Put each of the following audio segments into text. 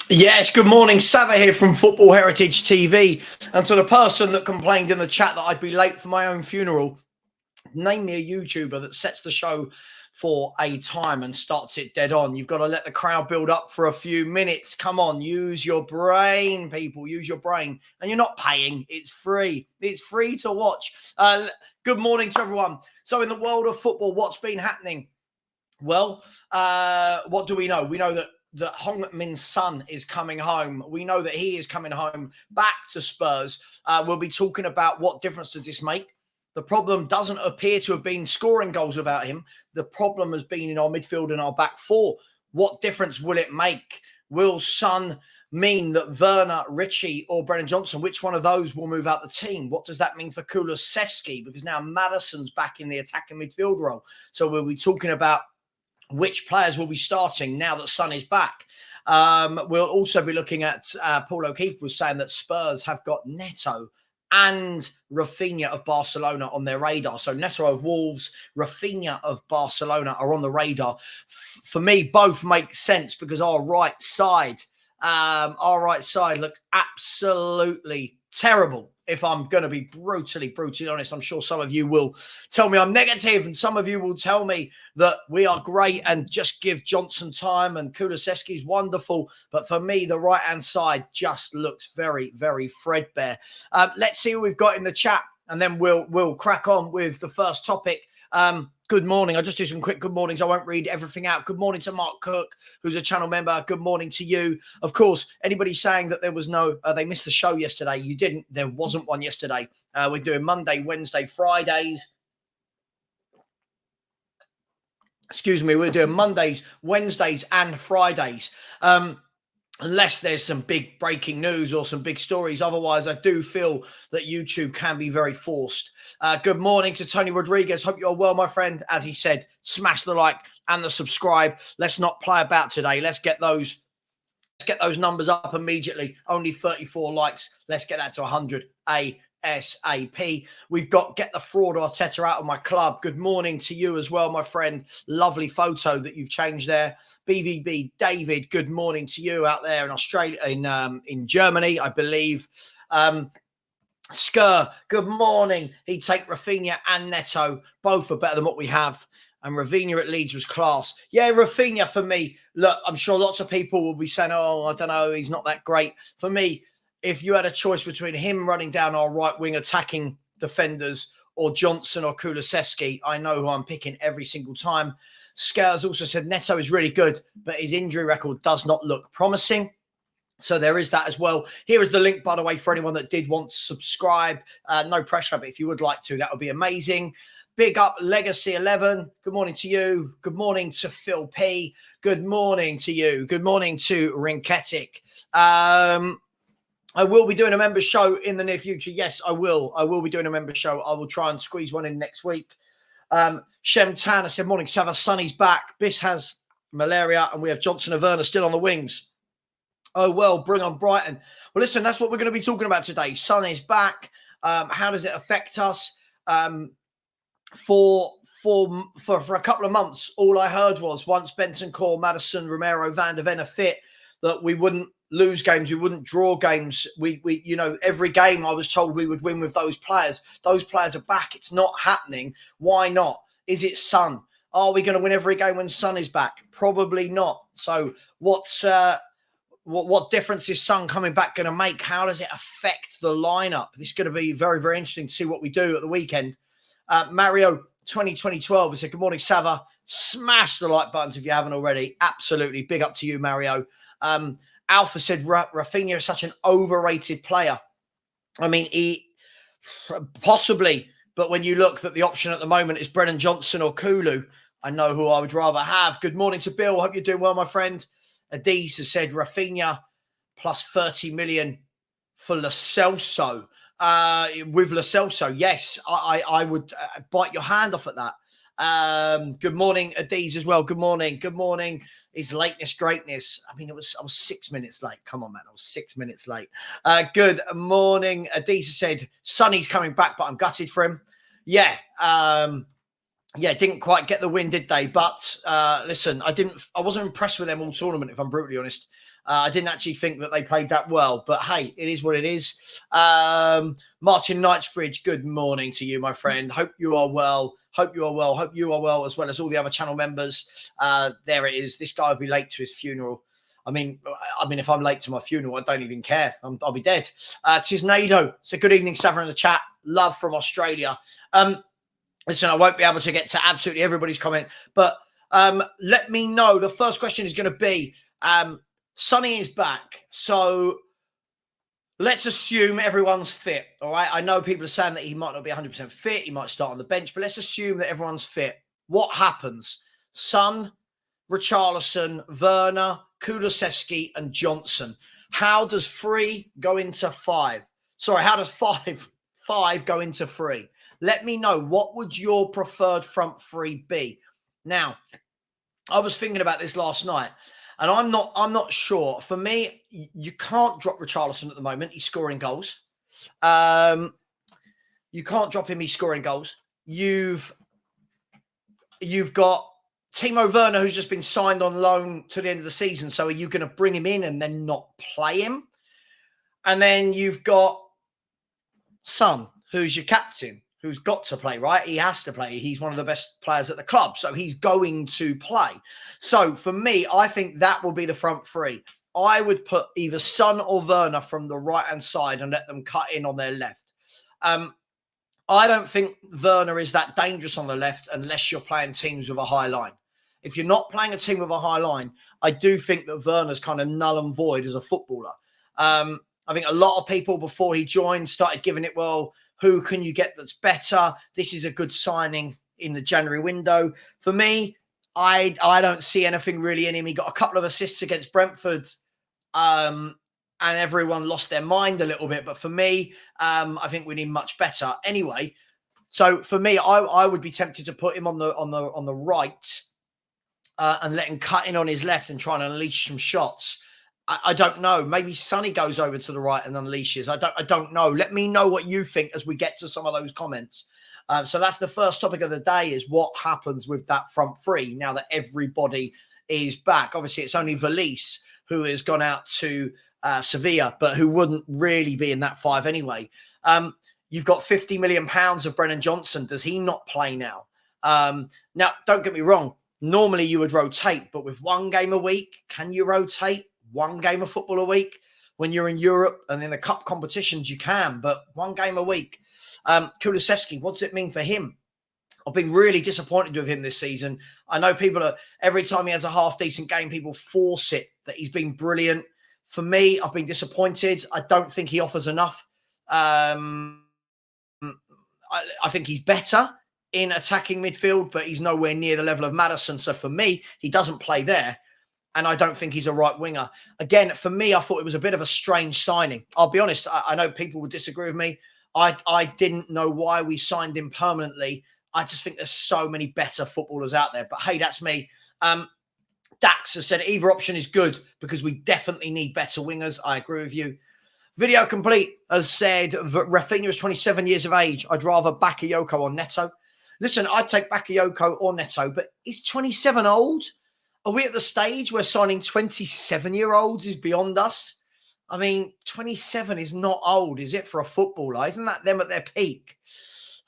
Yes, good morning. Savva here from Football Heritage TV. And to the person that complained in the chat that I'd be late for my own funeral, name me a YouTuber that sets the show for a time and starts it dead on. You've got to let the crowd build up for a few minutes. Come on, use your brain, people. Use your brain. And you're not paying. It's free. It's free to watch. Good morning to everyone. So in the world of football, what's been happening? Well, what do we know? We know that Heung-min's son is coming home. We know that he is coming home back to Spurs. We'll be talking about what difference does this make. The problem doesn't appear to have been scoring goals without him. The problem has been in our midfield and our back four. What difference will it make? Will Son mean that Werner, Richie or Brennan Johnson, which one of those will move out the team? What does that mean for Kulusevski? Because now Maddison's back in the attacking midfield role. So we'll be talking about which players will be starting now that Son is back. We'll also be looking at, Paul O'Keefe was saying that Spurs have got Neto and Raphinha of Barcelona on their radar. So Neto of Wolves, Raphinha of Barcelona are on the radar. For me, both make sense because our right side looked absolutely terrible. If I'm going to be brutally honest, I'm sure some of you will tell me I'm negative and some of you will tell me that we are great and just give Johnson time and Kulusevski's wonderful. But for me, the right-hand side just looks very, very threadbare. Let's see what we've got in the chat and then we'll crack on with the first topic. Good morning. I'll just do some quick good mornings. I won't read everything out. Good morning to Mark Cook, who's a channel member. Good morning to you. Of course, anybody saying that there was no, they missed the show yesterday. You didn't. There wasn't one yesterday. We're doing Monday, Wednesday, Fridays. Excuse me. We're doing Mondays, Wednesdays and Fridays. Unless there's some big breaking news or some big stories. Otherwise, I do feel that YouTube can be very forced. Good morning to Tony Rodriguez. Hope you're well, my friend. As he said, smash the like and the subscribe. Let's not play about today. Let's get those numbers up immediately. Only 34 likes. Let's get that to 100 ASAP. We've got Get the Fraud Arteta Out of My Club. Good morning to you as well, my friend. Lovely photo that you've changed there. BVB David, good morning to you out there in Australia, in Germany, I believe. Skur, good morning. He'd take Raphinha and Neto. Both are better than what we have. And Raphinha at Leeds was class. Yeah, Raphinha for me, look, I'm sure lots of people will be saying, oh, I don't know, he's not that great. For me, if you had a choice between him running down our right wing attacking defenders or Johnson or Kulusevski, I know who I'm picking every single time. Scales also said Neto is really good, but his injury record does not look promising. So there is that as well. Here is the link, by the way, for anyone that did want to subscribe. No pressure, but if you would like to, that would be amazing. Big up Legacy 11. Good morning to you. Good morning to Phil P. Good morning to you. Good morning to Rinketic. I will be doing a member show in the near future. Yes, I will. I will be doing a member show. I will try and squeeze one in next week. Shem Tanner said, morning, Savva. Sonny's back. Biss has malaria and we have Johnson and Werner still on the wings. Oh, well, bring on Brighton. Well, listen, that's what we're going to be talking about today. Son is back. How does it affect us? For a couple of months, all I heard was once Bentancur, Maddison, Romero, Van der Ven are fit, that we wouldn't lose games, we wouldn't draw games. We every game I was told we would win with those players. Those players are back. It's not happening. Why not? Is it Son? Are we going to win every game when Son is back? Probably not. So what difference is Son coming back going to make? How does it affect the lineup? This is going to be very, very interesting to see what we do at the weekend. Mario 2012 has said, good morning, Savva. Smash the like buttons if you haven't already. Absolutely. Big up to you, Mario. Alpha said Raphinha is such an overrated player. I mean, he possibly, but when you look that the option at the moment is Brennan Johnson or Kulu, I know who I would rather have. Good morning to Bill. Hope you're doing well, my friend. Adiz has said Raphinha plus 30 million for Lo Celso. With Lo Celso, yes, I would bite your hand off at that. Good morning, Adiz as well. Good morning. Good morning. His lateness, greatness. I mean, I was 6 minutes late. Come on, man. I was 6 minutes late. Good morning. Adiz said, Sonny's coming back, but I'm gutted for him. Yeah. Didn't quite get the win, did they? But listen, I wasn't impressed with them all tournament, if I'm brutally honest. I didn't actually think that they played that well, but hey, it is what it is. Martin Knightsbridge, good morning to you, my friend. Hope you are well. Hope you are well. Hope you are well, as well as all the other channel members. There it is. This guy will be late to his funeral. I mean, if I'm late to my funeral, I don't even care. I'll be dead. Tis Neto. So good evening, Savva in the chat. Love from Australia. Listen, I won't be able to get to absolutely everybody's comment, but let me know. The first question is going to be, Sonny is back. So let's assume everyone's fit. All right. I know people are saying that he might not be 100% fit. He might start on the bench, but let's assume that everyone's fit. What happens? Son, Richarlison, Werner, Kulusevski, and Johnson. How does 3 go into 5? Sorry, how does 5 go into 3? Let me know. What would your preferred front 3 be? Now, I was thinking about this last night, and I'm not sure. For me, you can't drop Richarlison at the moment. He's scoring goals. You can't drop him. He's scoring goals. You've got Timo Werner, who's just been signed on loan to the end of the season. So are you going to bring him in and then not play him? And then you've got Son, who's your captain, who's got to play, right? He has to play. He's one of the best players at the club, so he's going to play. So for me, I think that will be the front 3. I would put either Son or Werner from the right-hand side and let them cut in on their left. I don't think Werner is that dangerous on the left unless you're playing teams with a high line. If you're not playing a team with a high line, I do think that Werner's kind of null and void as a footballer. I think a lot of people before he joined started giving it, well, who can you get that's better? This is a good signing in the January window. For me, I don't see anything really in him. He got a couple of assists against Brentford, and everyone lost their mind a little bit. But for me, I think we need much better. Anyway, so for me, I would be tempted to put him on the right and let him cut in on his left and try and unleash some shots. I don't know. Maybe Sonny goes over to the right and unleashes. I don't know. Let me know what you think as we get to some of those comments. So that's the first topic of the day, is what happens with that front 3 now that everybody is back. Obviously, it's only Valise who has gone out to Sevilla, but who wouldn't really be in that 5 anyway. You've got £50 million of Brennan Johnson. Does he not play now? Now, don't get me wrong. Normally you would rotate, but with 1 game a week, can you rotate 1 game of football a week? When you're in Europe and in the cup competitions, you can, but 1 game a week. Kulusevski, what does it mean for him? I've been really disappointed with him this season. I know people are, every time he has a half-decent game, people force it that he's been brilliant. For me, I've been disappointed. I don't think he offers enough. I think he's better in attacking midfield, but he's nowhere near the level of Maddison. So for me, he doesn't play there. And I don't think he's a right winger. Again, for me, I thought it was a bit of a strange signing. I'll be honest. I know people would disagree with me. I didn't know why we signed him permanently. I just think there's so many better footballers out there. But hey, that's me. Dax has said either option is good because we definitely need better wingers. I agree with you. Video Complete has said Raphinha is 27 years of age. I'd rather Bakayoko or Neto. Listen, I'd take Bakayoko or Neto, but is 27 old? Are we at the stage where signing 27-year-olds is beyond us? I mean, 27 is not old, is it, for a footballer? Isn't that them at their peak?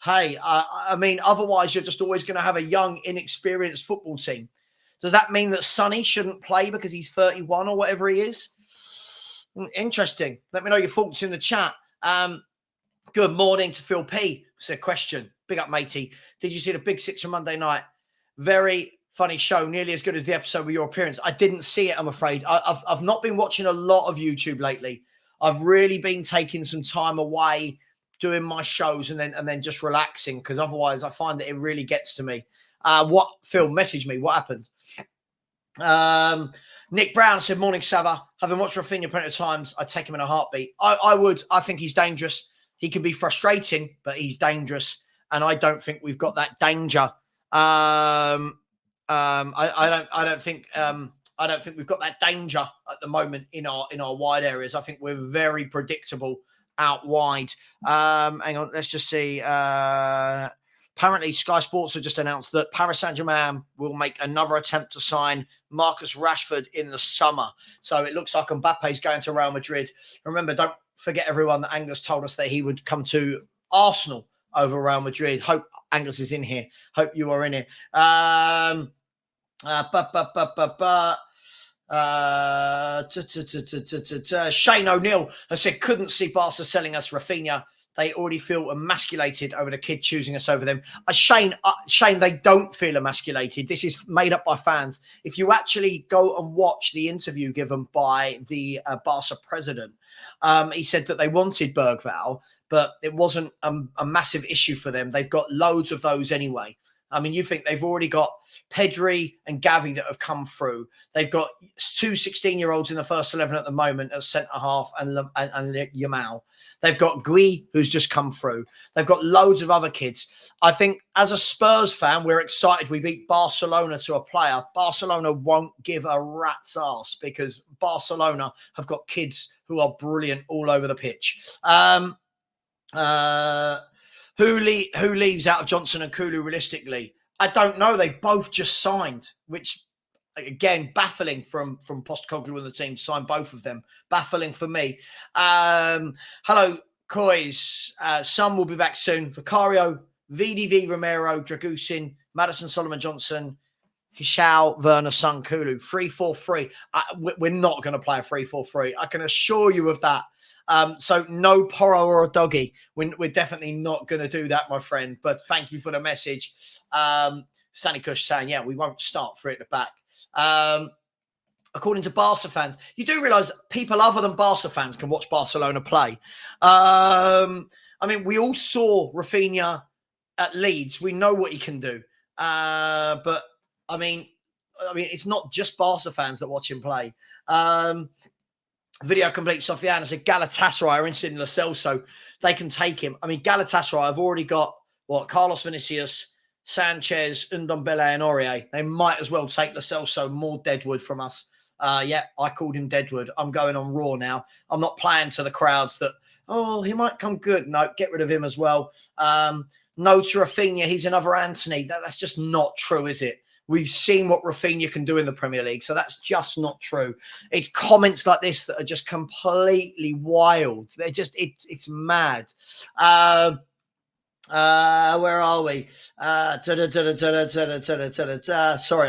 Hey, I mean, otherwise you're just always going to have a young, inexperienced football team. Does that mean that Sonny shouldn't play because he's 31 or whatever he is? Interesting. Let me know your thoughts in the chat. Good morning to Phil P. It's a question. Big up, matey. Did you see the Big Six from Monday night? Very funny show, nearly as good as the episode with your appearance. I didn't see it, I'm afraid. I've not been watching a lot of YouTube lately. I've really been taking some time away doing my shows and then just relaxing, because otherwise I find that it really gets to me. What Phil, message me, what happened? Nick Brown said, morning, Savva. Having watched Raphinha plenty of times, I'd take him in a heartbeat. I would. I think he's dangerous. He can be frustrating, but he's dangerous. And I don't think we've got that danger. I don't think we've got that danger at the moment in our wide areas. I think we're very predictable out wide. Hang on, let's just see. apparently Sky Sports have just announced that Paris Saint-Germain will make another attempt to sign Marcus Rashford in the summer. So it looks like Mbappe is going to Real Madrid. Remember, don't forget, everyone, that Angus told us that he would come to Arsenal over Real Madrid. Hope Angus is in here. Hope you are in here. Shane O'Neill has said, couldn't see Barca selling us Raphinha. They already feel emasculated over the kid choosing us over them. Shane, they don't feel emasculated. This is made up by fans. If you actually go and watch the interview given by the Barca president, he said that they wanted Bergvall, but it wasn't a massive issue for them. They've got loads of those anyway. I mean, you think they've already got Pedri and Gavi that have come through. They've got two 16-year-olds in the first 11 at the moment at centre-half and Yamal. They've got Gui, who's just come through. They've got loads of other kids. I think as a Spurs fan, we're excited. We beat Barcelona to a player. Barcelona won't give a rat's ass because Barcelona have got kids who are brilliant all over the pitch. Who leaves out of Johnson and Kulu realistically? I don't know. They've both just signed, which, again, baffling from Postecoglou and the team to sign both of them. Baffling for me. Hello, Coys. Some will be back soon. Vicario, VDV, Romero, Dragusin, Madison, Solomon Johnson, Hishao, Werner, Sun, Kulu. 3-4-3. We're not going to play a 3-4-3. I can assure you of that. So no Porro or a doggy. We're definitely not going to do that, my friend. But thank you for the message. Stanley Kush saying, yeah, we won't start for it at the back. According to Barca fans, you do realise people other than Barca fans can watch Barcelona play. I mean, we all saw Raphinha at Leeds. We know what he can do. But I mean, it's not just Barca fans that watch him play. Video complete. Sofiana said Galatasaray are interested in Lo Celso. They can take him. I mean, Galatasaray have already got Carlos Vinicius, Sanchez, Ndombele, and Aurier. They might as well take Lo Celso, more Deadwood from us. Yeah, I called him Deadwood. I'm going on Raw now. I'm not playing to the crowds that, oh, he might come good. No, get rid of him as well. No to Raphinha. He's another Anthony. That's just not true, is it? We've seen what Raphinha can do in the Premier League, so that's just not true. It's comments like this that are just completely wild. They're just, it's mad. Where are we? Sorry,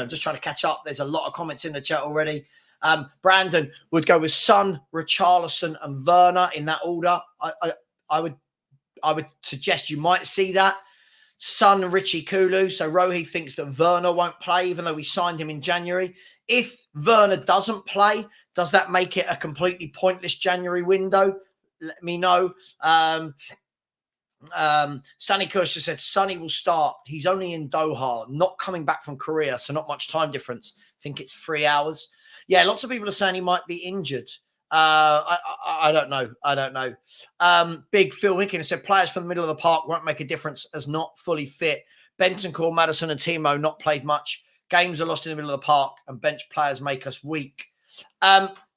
I'm just trying to catch up. There's a lot of comments in the chat already. Brandon would go with Son, Richarlison, and Werner in that order. I would suggest you might see that. Son, Richie, Kulu. So Rohi thinks that Werner won't play, even though we signed him in January. If Werner doesn't play, does that make it a completely pointless January window? Let me know. Stanley Kirsch said Sonny will start. He's only in Doha, not coming back from Korea, so not much time difference. I think it's 3 hours. Yeah, lots of people are saying he might be injured. I don't know. I don't know. Big Phil Hicken said players from the middle of the park won't make a difference as not fully fit. Bentancur, Madison, and Timo not played much. Games are lost in the middle of the park, and bench players make us weak.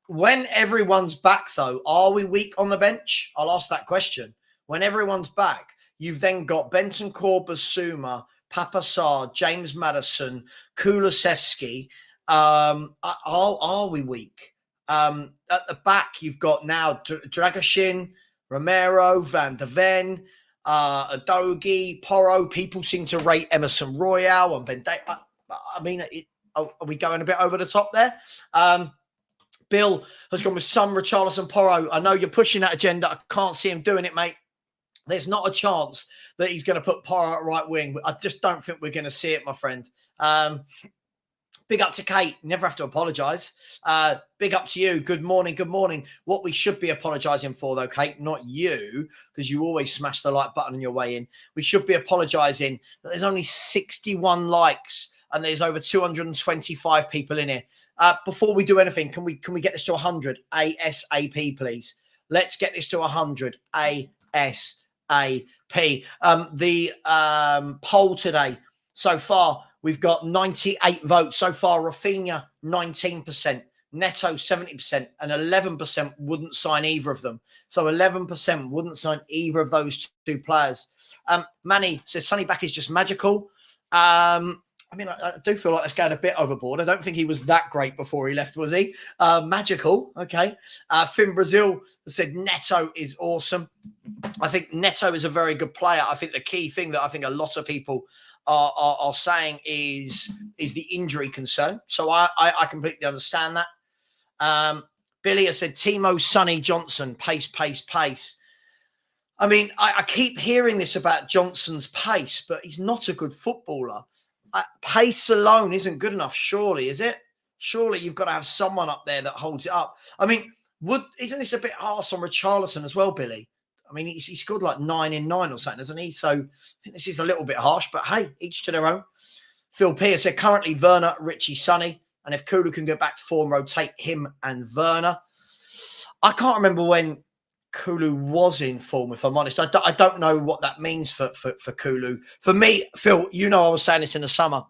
When everyone's back, though, are we weak on the bench? I'll ask that question. When everyone's back, you've then got Bentancur, Basuma, Papasar, James Madison, Kulusevski. Are we weak? At the back, you've got now Dragusin, Romero, Van de Ven, Adogi, Porro. People seem to rate Emerson Royale and Ben. I mean, are we going a bit over the top there? Bill has gone with some Richarlison, Porro. I know you're pushing that agenda. I can't see him doing it, mate. There's not a chance that he's going to put Porro at right wing. I just don't think we're going to see it, my friend. Big up to Kate. Never have to apologise. Big up to you. Good morning. Good morning. What we should be apologising for, though, Kate, not you, because you always smash the like button on your way in. We should be apologising that there's only 61 likes and there's over 225 people in here. Before we do anything, can we get this to 100 ASAP, please? Let's get this to 100 ASAP. The poll today so far. We've got 98 votes. So far, Raphinha, 19%. Neto 70%, and 11% wouldn't sign either of them. So 11% wouldn't sign either of those two players. Manny said Sonny back is just magical. I mean, I do feel like that's going a bit overboard. I don't think he was that great before he left, was he? Magical, okay. Finn Brazil said Neto is awesome. I think Neto is a very good player. I think the key thing that I think a lot of people are saying is the injury concern. So I completely understand that. Billy has said Timo, Sonny, Johnson, pace, pace, pace. I mean, I keep hearing this about Johnson's pace, but he's not a good footballer. Pace alone isn't good enough, surely, is it? Surely you've got to have someone up there that holds it up. I mean, isn't this a bit harsh on Richarlison as well, Billy? I mean, he scored like 9 in 9 or something, hasn't he? So I think this is a little bit harsh, but hey, each to their own. Phil Pierce said currently Werner, Richie, Sonny, and if Kulu can go back to form, rotate him and Werner. I can't remember when Kulu was in form, if I'm honest. I don't know what that means for Kulu. For me, Phil, you know I was saying this in the summer.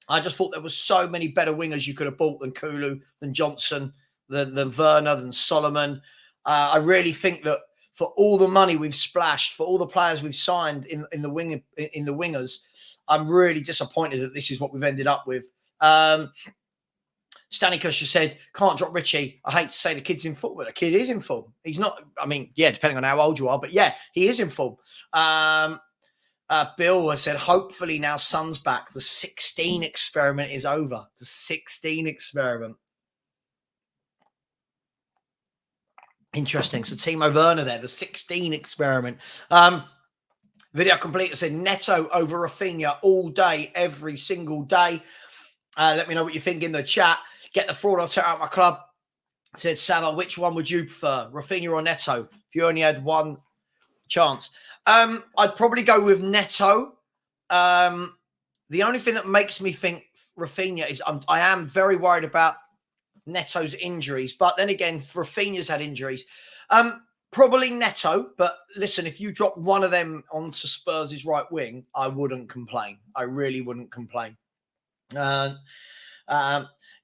I just thought there was so many better wingers you could have bought than Kulu, than Johnson, than Werner, than Solomon. I really think that for all the money we've splashed, for all the players we've signed in the wingers, I'm really disappointed that this is what we've ended up with. Stanikus said, can't drop Richie. I hate to say the kid's in form, but the kid is in form. He's not, I mean, yeah, depending on how old you are, but yeah, he is in form. Bill has said, hopefully now Son's back. The 16 experiment is over. The 16 experiment. Interesting. So Timo Werner there, the 16 experiment. Video Complete said, Neto over Raphinha all day, every single day. Let me know what you think in the chat. Get the fraud, I'll tear out my club. Said Savva, which one would you prefer, Raphinha or Neto? If you only had one chance. I'd probably go with Neto. The only thing that makes me think Raphinha is I am very worried about Neto's injuries. But then again, Raphinha's had injuries. Probably Neto. But listen, if you drop one of them onto Spurs' right wing, I wouldn't complain. I really wouldn't complain.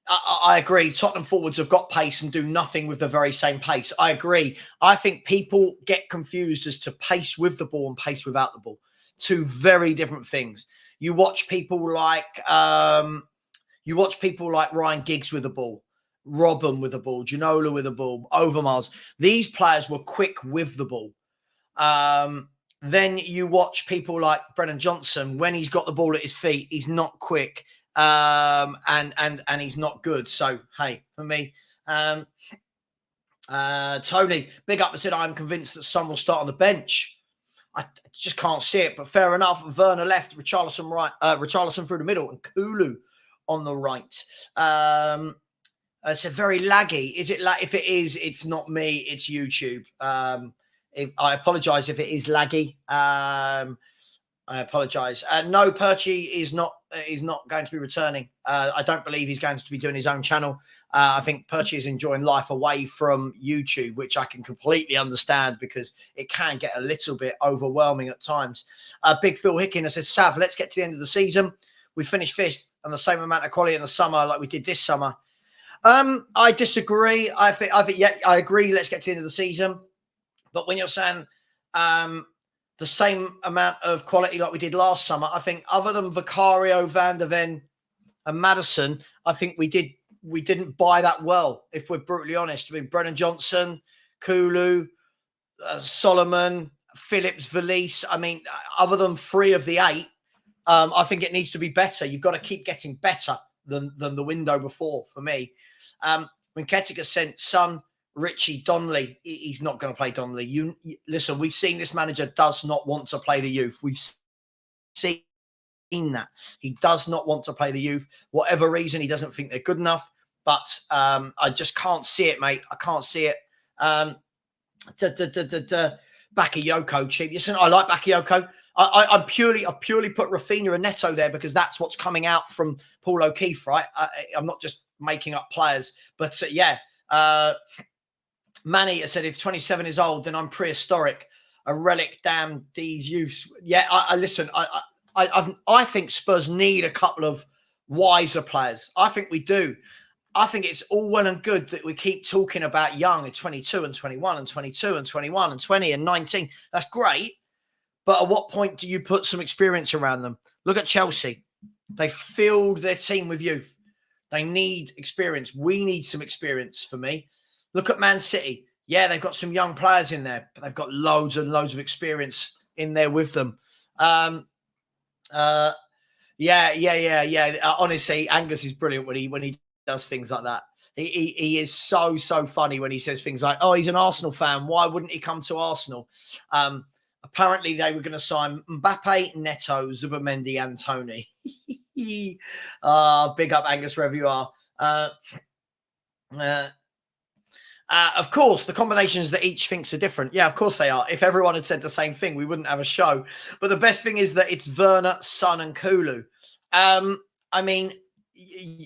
I agree. Tottenham forwards have got pace and do nothing with the very same pace. I agree. I think people get confused as to pace with the ball and pace without the ball. Two very different things. You watch people like Ryan Giggs with the ball, Robben with the ball, Ginola with the ball, Overmars. These players were quick with the ball. Then you watch people like Brennan Johnson. When he's got the ball at his feet, he's not quick. And he's not good. So, hey, for me, Tony, big up and said, I'm convinced that Son will start on the bench. I just can't see it, but fair enough. Werner left, Richarlison right, Richarlison through the middle, and Kulu on the right. It's a very laggy. Is it like, if it is, it's not me, it's YouTube. If I apologize if it is laggy. I apologise. No, Perchy is not going to be returning. I don't believe he's going to be doing his own channel. I think Perchy is enjoying life away from YouTube, which I can completely understand because it can get a little bit overwhelming at times. Big Phil Hickin has said, Sav, let's get to the end of the season. We finished 5th and the same amount of quality in the summer like we did this summer. I disagree. I think yeah, I agree. Let's get to the end of the season. But when you're saying the same amount of quality like we did last summer, I think other than Vicario, Van der Ven and Maddison, I think we didn't buy that well, if we're brutally honest. I mean, Brennan Johnson, Kulu, Solomon, Phillips, Valise. I mean, other than 3 of the 8, I think it needs to be better. You've got to keep getting better than the window before, for me. When Ketika sent Son, Richie, Donnelly, he's not going to play Donnelly. You listen, we've seen this manager does not want to play the youth. We've seen that. He does not want to play the youth. Whatever reason, he doesn't think they're good enough. But I just can't see it, mate. I can't see it. Bakayoko, cheap. Listen, I like Bakayoko. I've purely put Raphinha and Neto there because that's what's coming out from Paul O'Keefe, right? I'm not just making up players. But yeah, Manny has said, if 27 is old, then I'm prehistoric. A relic, damn these youths. Yeah, I listen. I think Spurs need a couple of wiser players. I think we do. I think it's all well and good that we keep talking about young at 22 and 21 and 22 and 21 and 20 and 19. That's great. But at what point do you put some experience around them? Look at Chelsea. They filled their team with youth. They need experience. We need some experience for me. Look at Man City. Yeah, they've got some young players in there, but they've got loads and loads of experience in there with them. Yeah. Honestly, Angus is brilliant when he does things like that. He is so funny when he says things like, "Oh, he's an Arsenal fan. Why wouldn't he come to Arsenal?" Apparently, they were going to sign Mbappe, Neto, Zubimendi, and Tony. Big up, Angus, wherever you are. Of course, the combinations that each thinks are different. Yeah, of course they are. If everyone had said the same thing, we wouldn't have a show. But the best thing is that it's Werner, Son, and Kulu. I mean,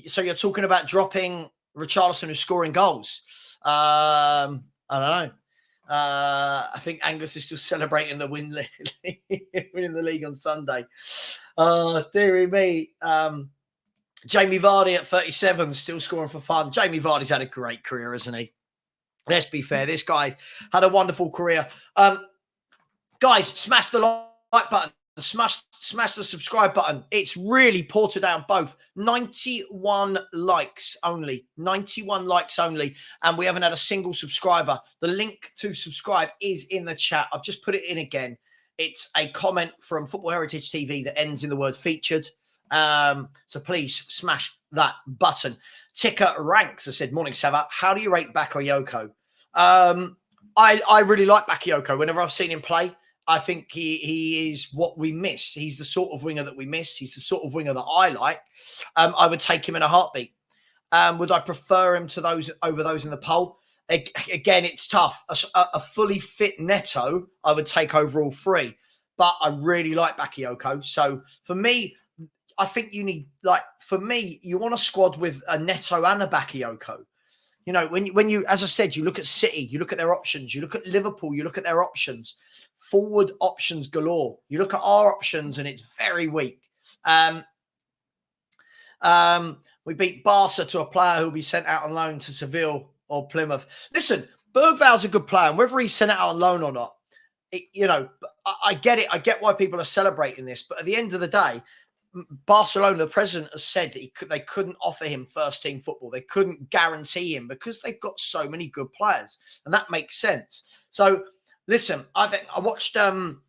so you're talking about dropping Richarlison, who's scoring goals. I don't know. I think Angus is still celebrating the winning the league on Sunday. Dearie me. Jamie Vardy at 37, still scoring for fun. Jamie Vardy's had a great career, hasn't he? Let's be fair. This guy had a wonderful career. Guys, smash the like button. Smash the subscribe button. It's really ported down both. 91 likes only. 91 likes only. And we haven't had a single subscriber. The link to subscribe is in the chat. I've just put it in again. It's a comment from Football Heritage TV that ends in the word featured. So please smash that button. Ticker Ranks has said, "Morning, Savva. How do you rate Bakayoko?" I really like Bakayoko. Whenever I've seen him play, I think he is what we miss. He's the sort of winger that we miss. He's the sort of winger that I like. I would take him in a heartbeat. Would I prefer him to those over those in the poll? Again, it's tough. A fully fit Neto, I would take over all three. But I really like Bakayoko. So for me, I think you need, like, for me, you want a squad with a Neto and a Bakayoko. You know, when you, as I said, you look at City, you look at their options, you look at Liverpool, you look at their options, forward options galore. You look at our options and it's very weak. We beat Barca to a player who'll be sent out on loan to Seville or Plymouth. Listen, Bergval's a good player, and whether he's sent out on loan or not, I get it. I get why people are celebrating this, but at the end of the day, Barcelona, the president, has said that they couldn't offer him first team football. They couldn't guarantee him because they've got so many good players, and that makes sense. So, listen, I watched Tottenham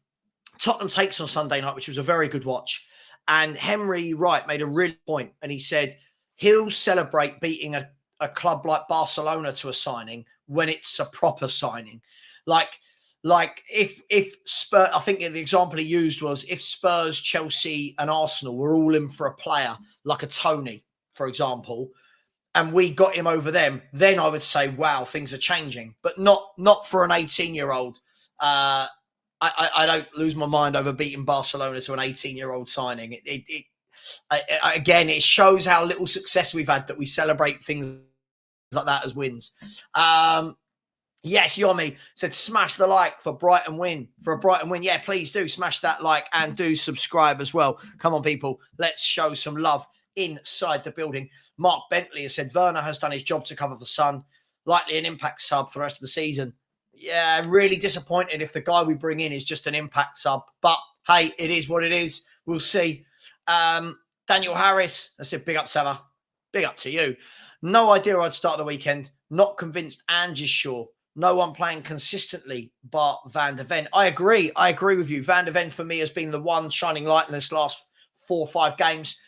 Takes on Sunday night, which was a very good watch, and Henry Wright made a real point, and he said he'll celebrate beating a club like Barcelona to a signing when it's a proper signing, like if Spurs, I think the example he used was if Spurs, Chelsea and Arsenal were all in for a player like a Tony, for example, and we got him over them, then I would say, wow, things are changing. But not for an 18-year-old. I don't lose my mind over beating Barcelona to an 18-year-old signing. Again, it shows how little success we've had that we celebrate things like that as wins. Yes, Yomi said, smash the like for Brighton win. For a Brighton win. Yeah, please do smash that like and do subscribe as well. Come on, people. Let's show some love inside the building. Mark Bentley has said, Werner has done his job to cover for Son. Likely an impact sub for the rest of the season. Yeah, really disappointed if the guy we bring in is just an impact sub. But, hey, it is what it is. We'll see. Daniel Harris has said, big up, Savva. Big up to you. No idea I'd start the weekend. Not convinced Ange is sure. No one playing consistently but Van der Ven. I agree with you. Van der Ven, for me, has been the one shining light in this last 4 or 5 games.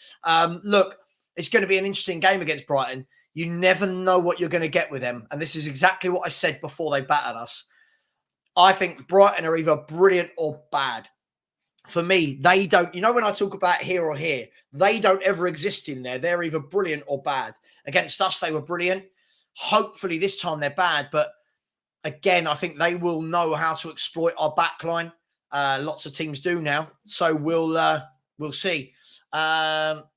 Look, it's going to be an interesting game against Brighton. You never know what you're going to get with them. And this is exactly what I said before they battered us. I think Brighton are either brilliant or bad. For me, they don't, when I talk about here or here, they don't ever exist in there. They're either brilliant or bad. Against us, they were brilliant. Hopefully this time they're bad, but again, I think they will know how to exploit our backline. Lots of teams do now, so we'll see. BVB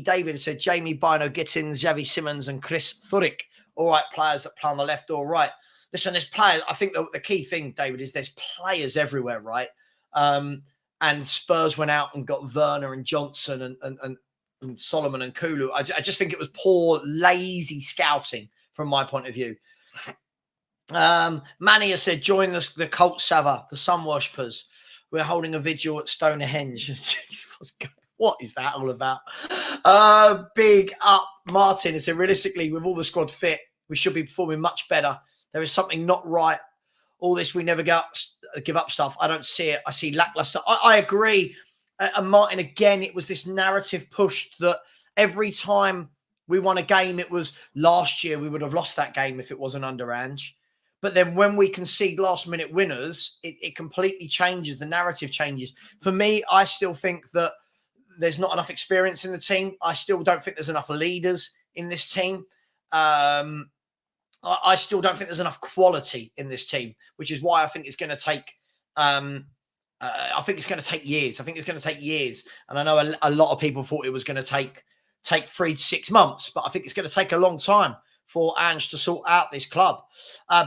David said Jamie Bino, Gittins, Xavi Simmons, and Chris Thurick. All right, players that play on the left or right. Listen, there's players. I think the key thing, David, is there's players everywhere, right? And Spurs went out and got Werner and Johnson and Solomon and Kulu. I just think it was poor, lazy scouting from my point of view. Manny has said, join the cult Savva, the sun worshippers. We're holding a vigil at Stonehenge. Jeez, what is that all about? Big up Martin has said, realistically, with all the squad fit, we should be performing much better. There is something not right. All this, we never give up stuff. I don't see it. I see lackluster. I agree. And Martin, again, it was this narrative pushed that every time we won a game, it was last year we would have lost that game if it wasn't under Ange. But then when we concede last-minute winners, it completely changes. The narrative changes. For me, I still think that there's not enough experience in the team. I still don't think there's enough leaders in this team. I still don't think there's enough quality in this team, which is why I think it's going to take. I think it's going to take years. I think it's going to take years, and I know a lot of people thought it was going to take 3 to 6 months, but I think it's going to take a long time for Ange to sort out this club.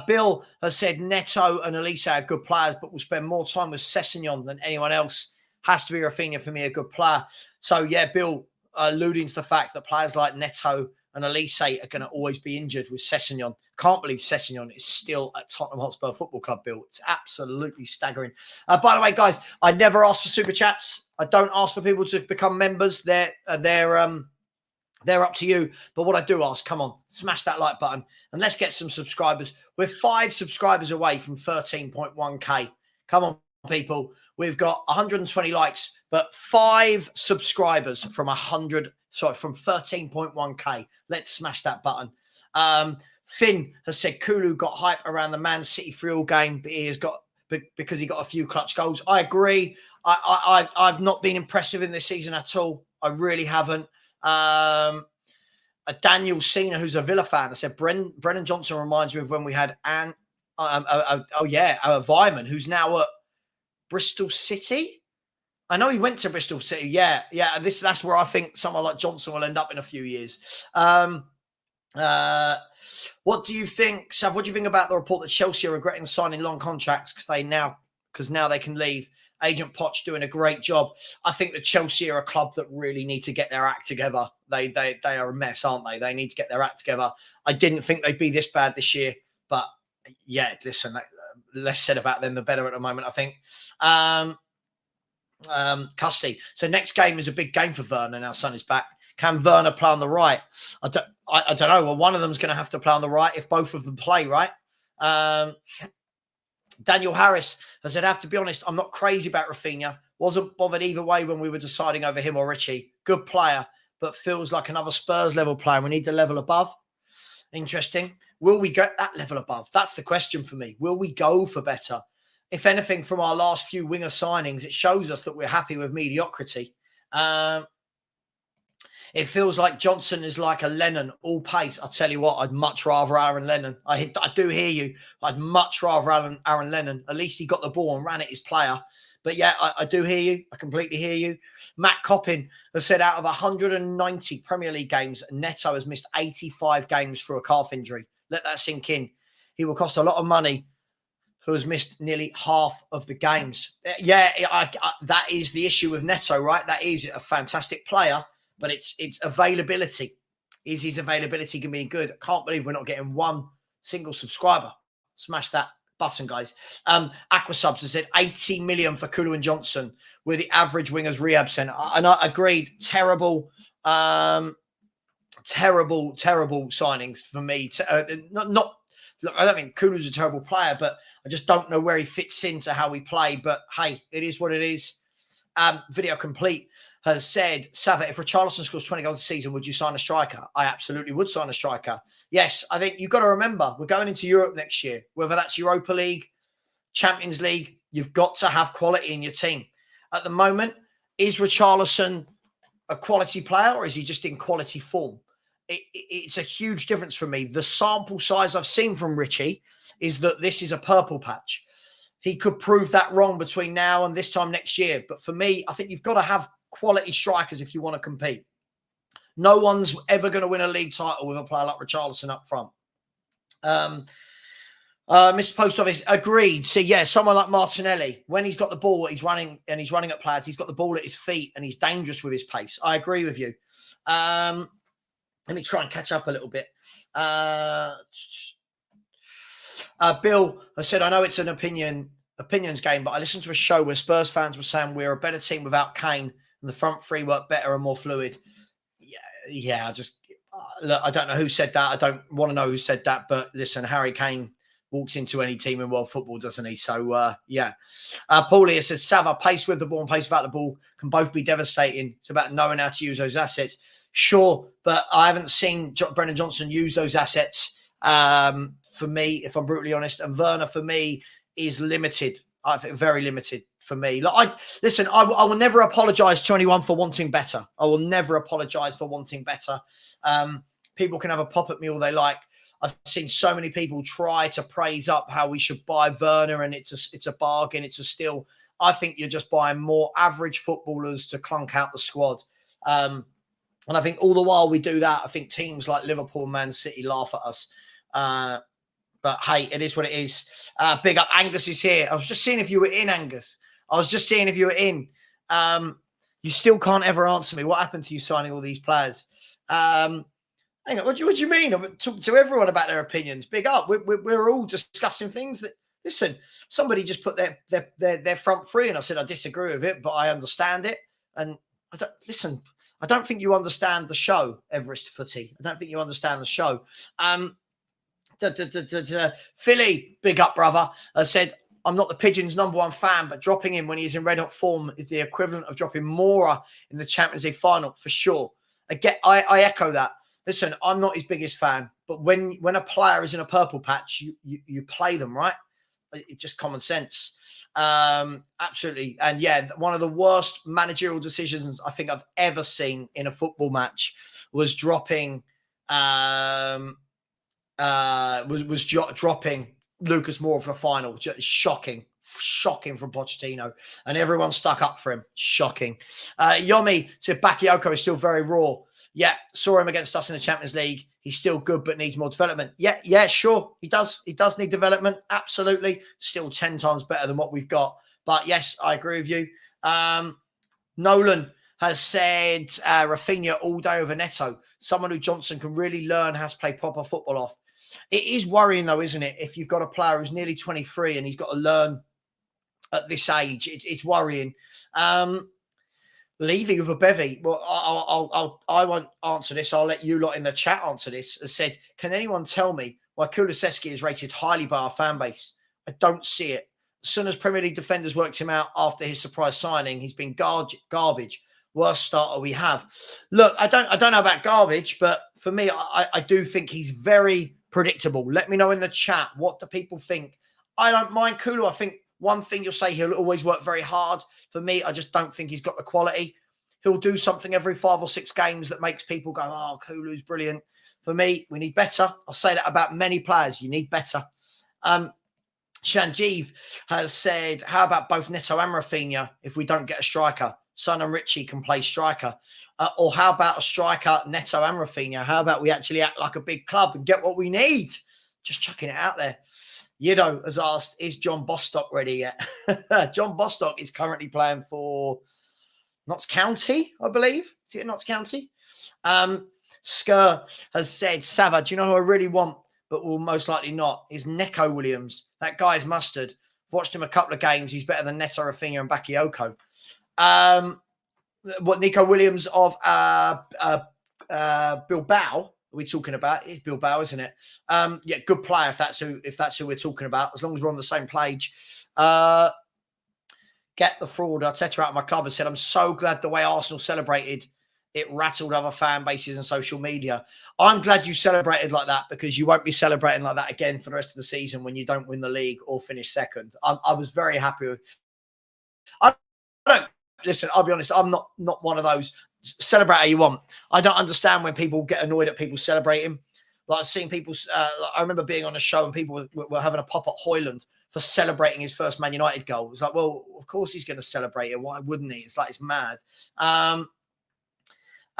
Bill has said Neto and Elise are good players, but will spend more time with Sessegnon than anyone else. Has to be Raphinha for me, a good player. So, yeah, Bill alluding to the fact that players like Neto and Elise are going to always be injured with Sessegnon. Can't believe Sessegnon is still at Tottenham Hotspur Football Club, Bill. It's absolutely staggering. By the way, guys, I never ask for super chats. I don't ask for people to become members. They're up to you. But what I do ask, come on, smash that like button and let's get some subscribers. We're 5 subscribers away from 13.1k. Come on, people. We've got 120 likes, but 5 subscribers from 13.1k. Let's smash that button. Finn has said Kulu got hype around the Man City 3-3 game, but because he got a few clutch goals. I agree. I've not been impressive in this season at all. I really haven't. Daniel Cena, who's a Villa fan, I said Brennan Johnson reminds me of when we had Vyman, who's now at Bristol City. I know he went to Bristol City. Yeah. That's where I think someone like Johnson will end up in a few years. What do you think, Sav? What do you think about the report that Chelsea are regretting signing long contracts because now they can leave? Agent Poch doing a great job. I think that Chelsea are a club that really need to get their act together. They are a mess, aren't they? They need to get their act together. I didn't think they'd be this bad this year, but yeah, listen, less said about them, the better at the moment, I think. Custy. So next game is a big game for Werner. Now Son is back. Can Werner play on the right? I don't know. Well, one of them's going to have to play on the right if both of them play, right? Daniel Harris has said, I have to be honest, I'm not crazy about Raphinha. Wasn't bothered either way when we were deciding over him or Richie. Good player, but feels like another Spurs level player. We need the level above. Interesting. Will we get that level above? That's the question for me. Will we go for better? If anything, from our last few winger signings, it shows us that we're happy with mediocrity. It feels like Johnson is like a Lennon, all pace. I tell you what, I'd much rather Aaron Lennon. I do hear you. I'd much rather Aaron Lennon. At least he got the ball and ran it, his player. But yeah, I do hear you. I completely hear you. Matt Coppin has said out of 190 Premier League games, Neto has missed 85 games for a calf injury. Let that sink in. He will cost a lot of money, who has missed nearly half of the games. Yeah, that is the issue with Neto, right? That is a fantastic player. But it's availability. Is his availability going to be good? I can't believe we're not getting one single subscriber. Smash that button, guys. Aquasubs has said 80 million for Kulu and Johnson with the average wingers rehab centre. And I agreed. Terrible signings for me. Look, I don't think Kulu's a terrible player, but I just don't know where he fits into how we play. But hey, it is what it is. Video complete has said, Savva, if Richarlison scores 20 goals a season, would you sign a striker? I absolutely would sign a striker. Yes, I think you've got to remember, we're going into Europe next year, whether that's Europa League, Champions League, you've got to have quality in your team. At the moment, is Richarlison a quality player or is he just in quality form? It's a huge difference for me. The sample size I've seen from Richie is that this is a purple patch. He could prove that wrong between now and this time next year. But for me, I think you've got to have quality strikers if you want to compete. No one's ever going to win a league title with a player like Richarlison up front. Mr. Post Office, agreed. So, yeah, someone like Martinelli, when he's got the ball, he's running at players. He's got the ball at his feet and he's dangerous with his pace. I agree with you. Let me try and catch up a little bit. Bill has said, I know it's an opinions game, but I listened to a show where Spurs fans were saying we're a better team without Kane and the front three work better and more fluid. Yeah. Look, I don't know who said that. I don't want to know who said that. But listen, Harry Kane walks into any team in world football, doesn't he? So, yeah. Paulie has said, Savva, pace with the ball and pace without the ball can both be devastating. It's about knowing how to use those assets. Sure, but I haven't seen Brennan Johnson use those assets for me, if I'm brutally honest. And Werner, for me, is limited. I think very limited for me. I will never apologise to anyone for wanting better. I will never apologise for wanting better. People can have a pop at me all they like. I've seen so many people try to praise up how we should buy Werner and it's a bargain, it's a steal. I think you're just buying more average footballers to clunk out the squad. And I think all the while we do that, I think teams like Liverpool and Man City laugh at us. But hey, it is what it is. Big up, Angus is here. I was just seeing if you were in, Angus. I was just seeing if you were in. You still can't ever answer me. What happened to you signing all these players? Hang on, what do you mean? Talk to everyone about their opinions. Big up. We're all discussing things that, listen, somebody just put their front three and I said, I disagree with it, but I understand it. And I don't think you understand the show, Everest Footy. I don't think you understand the show. Philly, big up, brother, has said, I'm not the Pigeons' #1 fan, but dropping him when he's in red hot form is the equivalent of dropping Mora in the Champions League final, for sure. I echo that. Listen, I'm not his biggest fan, but when a player is in a purple patch, you play them, right? It's just common sense. Absolutely. And yeah, one of the worst managerial decisions I think I've ever seen in a football match was dropping dropping Lucas Moura for the final. Just shocking from Pochettino, and everyone stuck up for him. Shocking. Yomi said Bakayoko is still very raw. Yeah, saw him against us in the Champions League. He's still good, but needs more development. Yeah, sure. He does need development. Absolutely. Still 10 times better than what we've got. But yes, I agree with you. Nolan has said Raphinha all day over Neto. Someone who Johnson can really learn how to play proper football off. It is worrying though, isn't it? If you've got a player who's nearly 23 and he's got to learn at this age, it's worrying. Leaving with a bevy. Well, I won't answer this. I'll let you lot in the chat answer this. Has said, can anyone tell me why Kulusevski is rated highly by our fan base? I don't see it. As soon as Premier League defenders worked him out after his surprise signing, he's been garbage. Worst starter we have. Look, I don't know about garbage, but for me, I do think he's very predictable. Let me know in the chat, what do people think? I don't mind Kulu. I think one thing you'll say, he'll always work very hard. For me, I just don't think he's got the quality. He'll do something every 5 or 6 games that makes people go, oh, Kulu's brilliant. For me, we need better. I'll say that about many players. You need better. Shanjeev has said, how about both Neto and Raphinha if we don't get a striker? Son and Richie can play striker. Or how about a striker, Neto and Raphinha? How about we actually act like a big club and get what we need? Just chucking it out there. Yido has asked, is John Bostock ready yet? John Bostock is currently playing for Notts County, I believe. Is it Notts County? Skr has said, Savva, do you know who I really want, but will most likely not, is Neco Williams. That guy's mustard. Watched him a couple of games. He's better than Neto Raphinha and Bakayoko. What Nico Williams of Bilbao are we talking about? It's Bilbao, isn't it? Yeah, good player if that's who we're talking about. As long as we're on the same page. Get the fraud. Arteta out of my club and said, I'm so glad the way Arsenal celebrated. It rattled other fan bases and social media. I'm glad you celebrated like that because you won't be celebrating like that again for the rest of the season when you don't win the league or finish second. I was very happy with. I don't listen. I'll be honest. I'm not one of those celebrate how you want. I don't understand when people get annoyed at people celebrating. Like I've seen people. I remember being on a show and people were having a pop at Højlund for celebrating his first Man United goal. It's like, well, of course he's going to celebrate it. Why wouldn't he? It's like it's mad.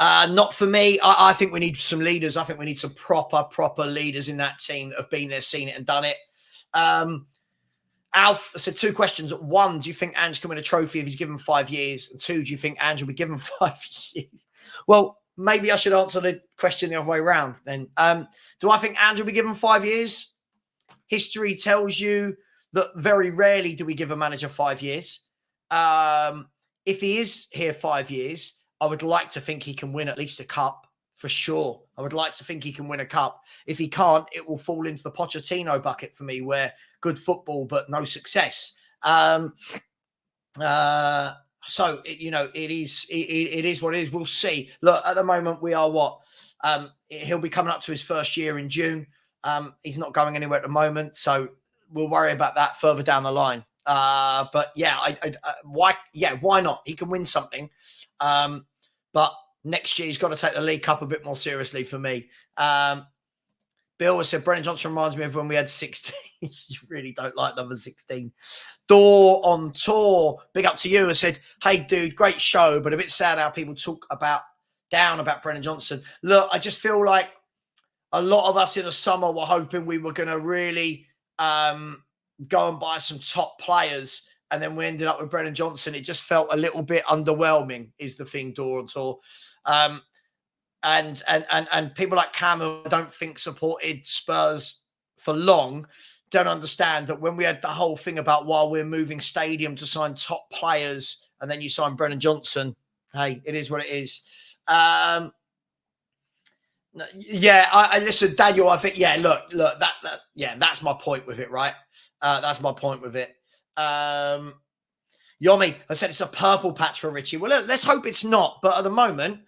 Not for me. I think we need some leaders. I think we need some proper leaders in that team that have been there, seen it and done it. Alf said 2 questions. 1, do you think Ange can win a trophy if he's given 5 years? And 2, do you think Ange will be given 5 years? Well, maybe I should answer the question the other way around then. Do I think Ange will be given 5 years? History tells you that very rarely do we give a manager 5 years. If he is here 5 years, I would like to think he can win at least a cup for sure. I would like to think he can win a cup. If he can't, it will fall into the Pochettino bucket for me, where good football but no success. So it is what it is. We'll see. Look, at the moment we are what he'll be coming up to his first year in June. He's not going anywhere at the moment, so we'll worry about that further down the line. But yeah, why not? He can win something. But next year he's got to take the League Cup a bit more seriously for me. Bill has said, Brennan Johnson reminds me of when we had 16. You really don't like number 16. Door on tour. Big up to you. Has said, hey, dude, great show, but a bit sad how people talk down about Brennan Johnson. Look, I just feel like a lot of us in the summer were hoping we were going to really go and buy some top players, and then we ended up with Brennan Johnson. It just felt a little bit underwhelming, is the thing, Door on tour. And people like Cam, who I don't think supported Spurs for long, don't understand that when we had the whole thing about while we're moving stadium to sign top players, and then you sign Brennan Johnson, hey, it is what it is. I listen, Daniel. I think, look, that's my point with it, right? That's my point with it. Yomi, I said it's a purple patch for Richie. Well, look, let's hope it's not. But at the moment,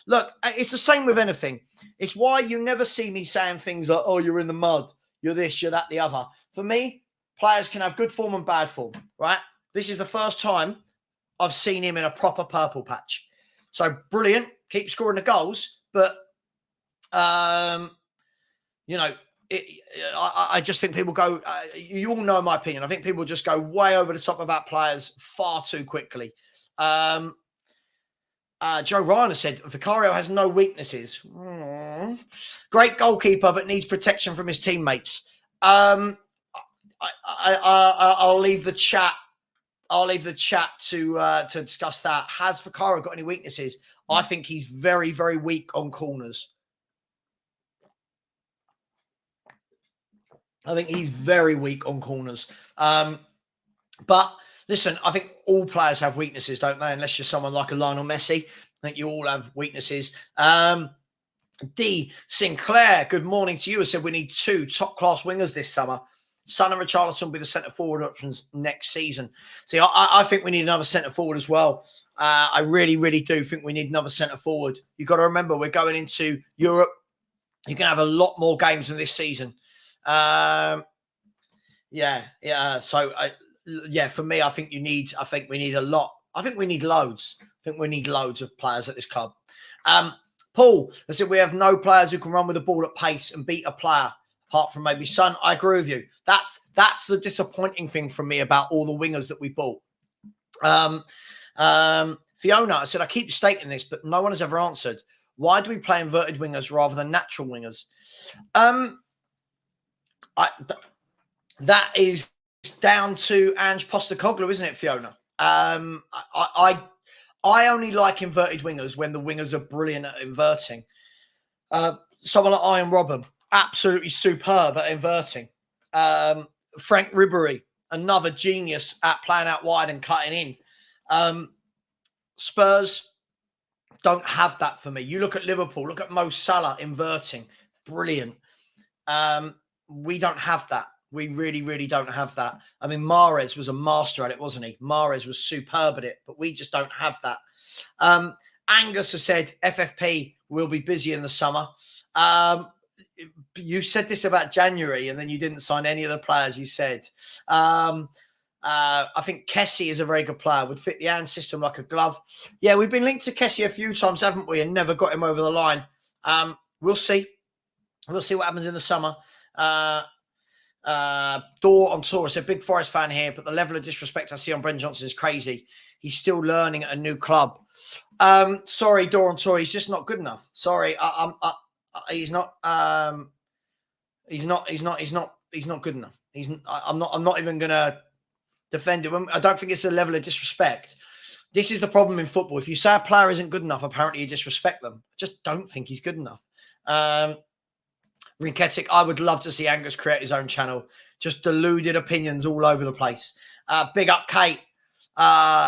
look, it's the same with anything. It's why you never see me saying things like, oh, you're in the mud, you're this, you're that, the other. For me, players can have good form and bad form, right? This is the first time I've seen him in a proper purple patch. So brilliant, keep scoring the goals, but I just think people go, you all know my opinion. I think people just go way over the top about players far too quickly. Joe Ryan said, Vicario has no weaknesses. Great goalkeeper, but needs protection from his teammates. I'll leave the chat. I'll leave the chat to discuss that. Has Vicario got any weaknesses? I think he's very, very weak on corners. I think he's very weak on corners. But listen, I think all players have weaknesses, don't they? Unless you're someone like a Lionel Messi. I think you all have weaknesses. D. Sinclair, good morning to you. I said we need 2 top-class wingers this summer. Son and Richarlison will be the centre-forward options next season. See, I think we need another centre-forward as well. I really, really do think we need another centre-forward. You've got to remember, we're going into Europe. You can have a lot more games than this season. So, for me, I think we need a lot. I think we need loads. I think we need loads of players at this club. Paul, I said we have no players who can run with the ball at pace and beat a player, apart from maybe Son. I agree with you. That's the disappointing thing for me about all the wingers that we bought. Fiona, I said, I keep stating this, but no one has ever answered. Why do we play inverted wingers rather than natural wingers? That is down to Angepostecoglou, isn't it, Fiona? I only like inverted wingers when the wingers are brilliant at inverting. Someone like Ian Robben, absolutely superb at inverting. Frank Ribery, another genius at playing out wide and cutting in. Spurs don't have that for me. You look at Liverpool, look at Mo Salah inverting. Brilliant. We don't have that. We really, really don't have that. I mean, Mahrez was a master at it, wasn't he? Mahrez was superb at it, but we just don't have that. Angus has said FFP will be busy in the summer. You said this about January, and then you didn't sign any of the players you said. I think Kessie is a very good player, would fit the Ange system like a glove. Yeah, we've been linked to Kessie a few times, haven't we, and never got him over the line. We'll see. We'll see what happens in the summer. Door on tour. I said, big Forest fan here, but the level of disrespect I see on Brendan Johnson is crazy. He's still learning at a new club. Sorry, Door on tour. He's just not good enough. Sorry, he's not he's not good enough. I'm not even going to defend him. I don't think it's a level of disrespect. This is the problem in football. If you say a player isn't good enough, apparently you disrespect them. I just don't think he's good enough. Rinketic, I would love to see Angus create his own channel. Just deluded opinions all over the place. Big up Kate.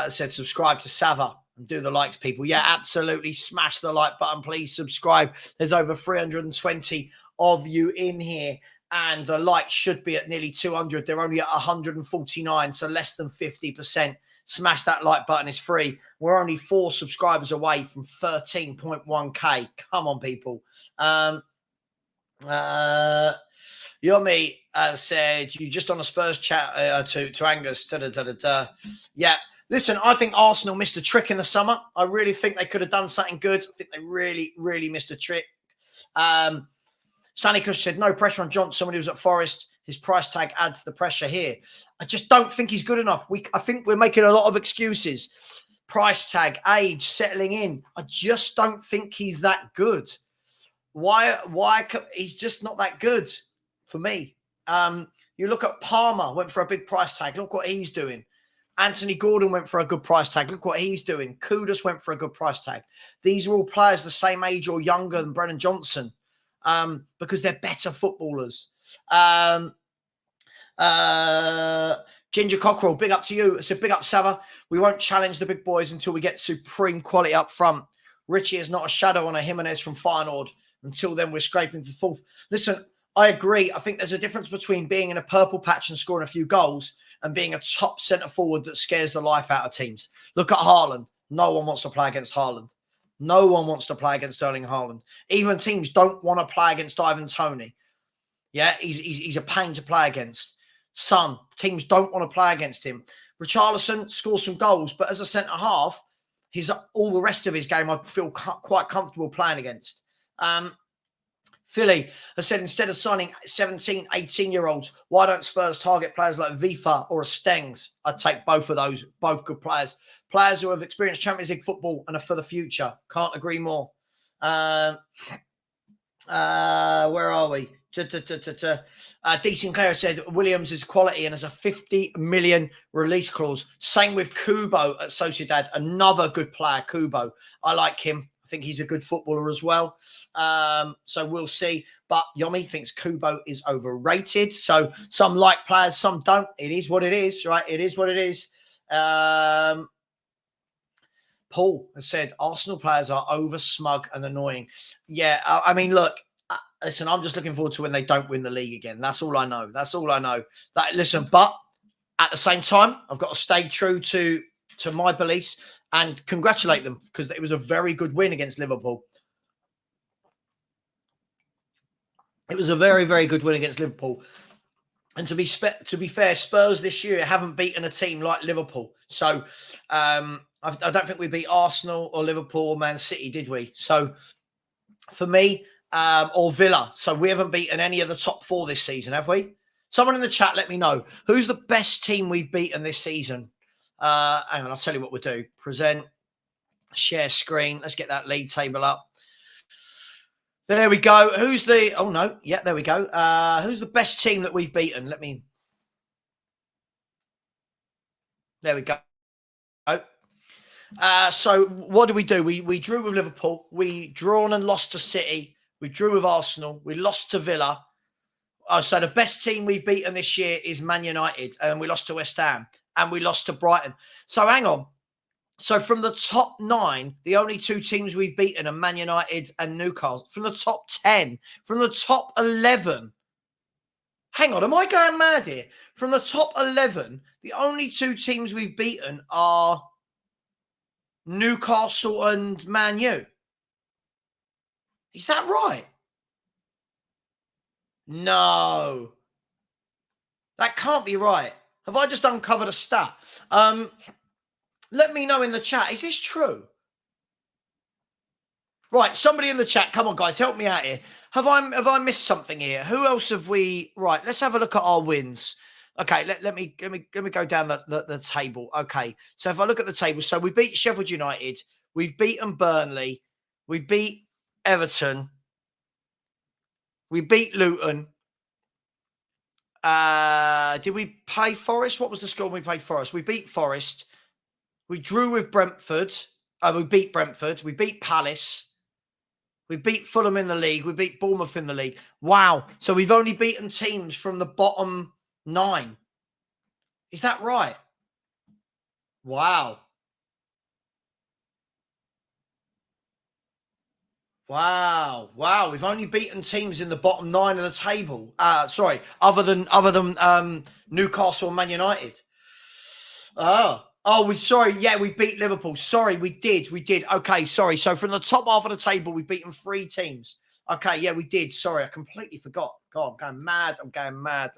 Said subscribe to Savva and do the likes, people. Yeah, absolutely. Smash the like button. Please subscribe. There's over 320 of you in here. And the likes should be at nearly 200. They're only at 149, so less than 50%. Smash that like button. It's free. We're only 4 subscribers away from 13.1k. Come on, people. Yomi said, you just on a Spurs chat to Angus. Yeah. Listen, I think Arsenal missed a trick in the summer. I really think they could have done something good. I think they really, really missed a trick. Sunny Kush said, no pressure on Johnson when he was at Forest. His price tag adds the pressure here. I just don't think he's good enough. I think we're making a lot of excuses. Price tag, age, settling in. I just don't think he's that good. Why? He's just not that good for me. You look at Palmer, went for a big price tag. Look what he's doing. Anthony Gordon went for a good price tag. Look what he's doing. Kudus went for a good price tag. These are all players the same age or younger than Brennan Johnson because they're better footballers. Ginger Cockerell, big up to you. It's a big up, Savva. We won't challenge the big boys until we get supreme quality up front. Richie is not a shadow on a Jimenez from Feyenoord. Until then, we're scraping for fourth. Listen, I agree. I think there's a difference between being in a purple patch and scoring a few goals and being a top centre forward that scares the life out of teams. Look at Haaland. No one wants to play against Haaland. No one wants to play against Erling Haaland. Even teams don't want to play against Ivan Toney. Yeah, he's a pain to play against. Son, teams don't want to play against him. Richarlison scores some goals, but as a centre half, all the rest of his game I feel quite comfortable playing against. Philly has said, instead of signing 17, 18-year-olds, why don't Spurs target players like Vifa or a Stengs? I'd take both of those, both good players. Players who have experienced Champions League football and are for the future. Can't agree more. Where are we? D. Sinclair said, Williams is quality and has a 50 million release clause. Same with Kubo at Sociedad. Another good player, Kubo. I like him. I think he's a good footballer as well. So we'll see. But Yomi thinks Kubo is overrated. So some like players, some don't. It is what it is, right? It is what it is. Paul has said, Arsenal players are over smug and annoying. Yeah, I mean, look, listen, I'm just looking forward to when they don't win the league again. That's all I know. That's all I know. Listen, but at the same time, I've got to stay true to my beliefs and congratulate them because it was a very good win against Liverpool. It was a very, very good win against Liverpool. And to be fair, Spurs this year haven't beaten a team like Liverpool. So I don't think we beat Arsenal or Liverpool or Man City, did we? So for me, or Villa. So we haven't beaten any of the top 4 this season, have we? Someone in the chat, let me know. Who's the best team we've beaten this season? Hang on, I'll tell you what we'll do. Present, share screen. Let's get that league table up. There we go. Who's the... Oh, no. Yeah, there we go. Who's the best team that we've beaten? There we go. So what do? We drew with Liverpool. We drawn and lost to City. We drew with Arsenal. We lost to Villa. So the best team we've beaten this year is Man United. And we lost to West Ham. And we lost to Brighton. So hang on. So from the top 9, the only 2 teams we've beaten are Man United and Newcastle. From the top 10, from the top 11. Hang on, am I going mad here? From the top 11, the only 2 teams we've beaten are Newcastle and Man U. Is that right? No. That can't be right. Have I just uncovered a stat? Let me know in the chat. Is this true? Right, somebody in the chat. Come on, guys, help me out here. Have I missed something here? Who else have we? Right, let's have a look at our wins. Okay, let me go down the table. Okay, so if I look at the table, so we beat Sheffield United, we've beaten Burnley, we beat Everton, we beat Luton, Did we play Forest? What was the score when we played Forest? We beat Forest. We drew with Brentford. We beat Brentford. We beat Palace. We beat Fulham in the league. We beat Bournemouth in the league. Wow. So we've only beaten teams from the bottom 9. Is that right? Wow. Wow. Wow. We've only beaten teams in the bottom 9 of the table. Sorry, other than Newcastle and Man United. We beat Liverpool. Sorry, we did. Okay, sorry. So from the top half of the table, we've beaten 3 teams. Okay, yeah, we did. Sorry, I completely forgot. God, I'm going mad.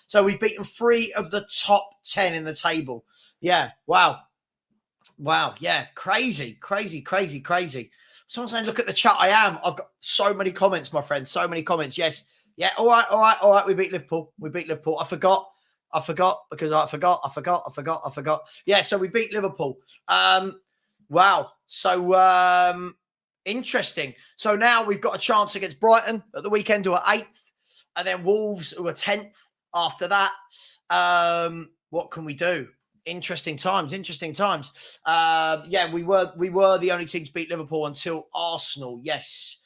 So we've beaten 3 of the top 10 in the table. Yeah, wow. Yeah, crazy. Someone's saying, look at the chat. I've got so many comments, my friend. So many comments. Yes. Yeah, all right. We beat Liverpool. I forgot because I forgot. Yeah, so we beat Liverpool. Wow. So interesting. So now we've got a chance against Brighton at the weekend, who are 8th, and then Wolves, who are 10th after that. What can we do? Interesting times. Yeah, we were the only team to beat Liverpool until Arsenal. Yes.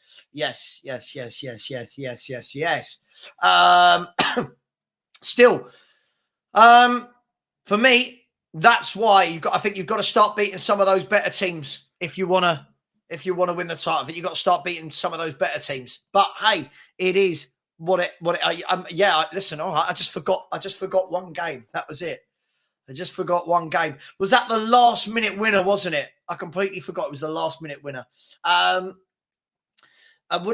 Still, for me, that's why I think you've got to start beating some of those better teams if you want to win the title. I think you've got to start beating some of those better teams. But hey, it is listen, all right, I just forgot one game. That was it. I just forgot one game. Was that the last minute winner, wasn't it? I completely forgot it was the last minute winner. Would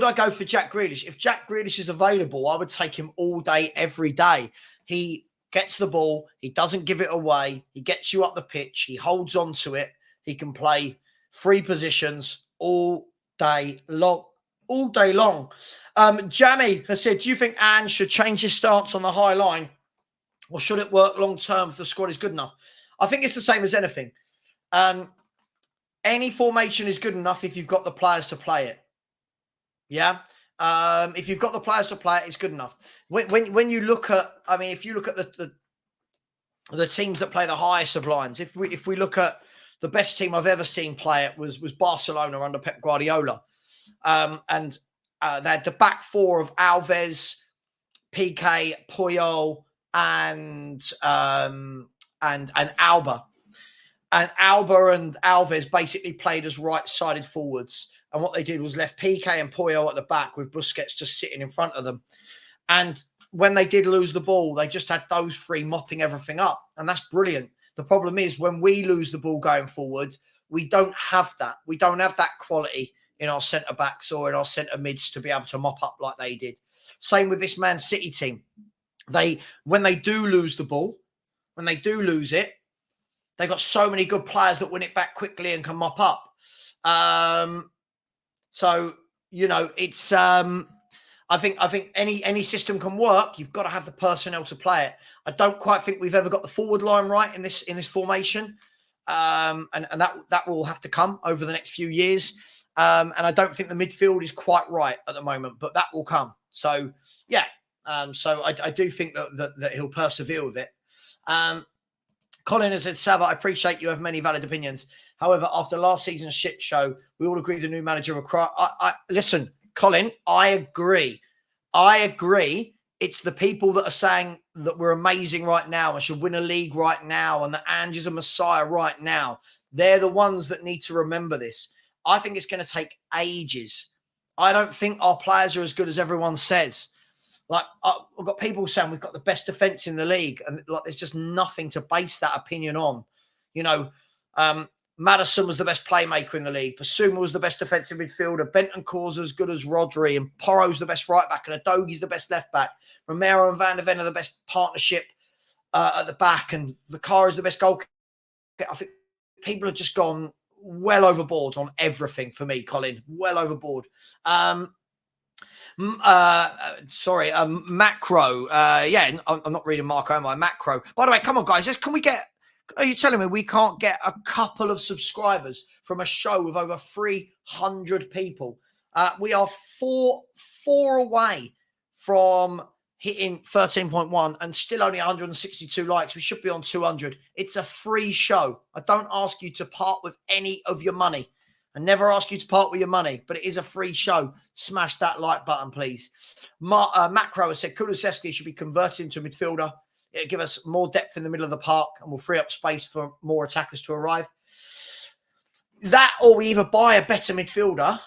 I go for Jack Grealish? If Jack Grealish is available, I would take him all day, every day. He gets the ball. He doesn't give it away. He gets you up the pitch. He holds on to it. He can play 3 positions all day long. Jamie has said, do you think Ange should change his stance on the high line? Or should it work long term if the squad is good enough? I think it's the same as anything. Any formation is good enough if you've got the players to play it. Yeah. If you've got the players to play it, it's good enough. When you look at, if you look at the teams that play the highest of lines, if we look at the best team I've ever seen play it was Barcelona under Pep Guardiola, and they had the back 4 of Alves, Piqué, Puyol, and Alba. And Alba and Alves basically played as right-sided forwards. And what they did was left Piqué and Puyol at the back with Busquets just sitting in front of them. And when they did lose the ball, they just had those 3 mopping everything up. And that's brilliant. The problem is when we lose the ball going forward, we don't have that. We don't have that quality in our centre-backs or in our centre-mids to be able to mop up like they did. Same with this Man City team. When they do lose the ball, when they do lose it, they've got so many good players that win it back quickly and can mop up. So, it's I think any system can work. You've got to have the personnel to play it. I don't quite think we've ever got the forward line right in this formation. And that will have to come over the next few years. And I don't think the midfield is quite right at the moment, but that will come. So yeah. So I do think that he'll persevere with it. Colin has said, Savva, I appreciate you have many valid opinions. However, after last season's shit show, we all agree the new manager will listen, Colin, I agree. It's the people that are saying that we're amazing right now and should win a league right now and that Ange is a messiah right now. They're the ones that need to remember this. I think it's going to take ages. I don't think our players are as good as everyone says. Like, I've got people saying we've got the best defence in the league, and like, there's just nothing to base that opinion on. Maddison was the best playmaker in the league. Basuma was the best defensive midfielder. Bentancur's as good as Rodri, and Porro's the best right back, and Adoghi's the best left back. Romero and Van der Ven are the best partnership at the back, and Vicari's the best goalkeeper. I think people have just gone well overboard on everything for me, Colin. Well overboard. Macro. I'm not reading Marco, am I? Macro. By the way, come on, guys. Are you telling me we can't get a couple of subscribers from a show with over 300 people? We are four away from hitting 13.1 and still only 162 likes. We should be on 200. It's a free show. I don't ask you to part with any of your money. I never ask you to part with your money, but it is a free show. Smash that like button, please. Macro has said Kulusevski should be converted into a midfielder. It'll give us more depth in the middle of the park and will free up space for more attackers to arrive. That, or we either buy a better midfielder.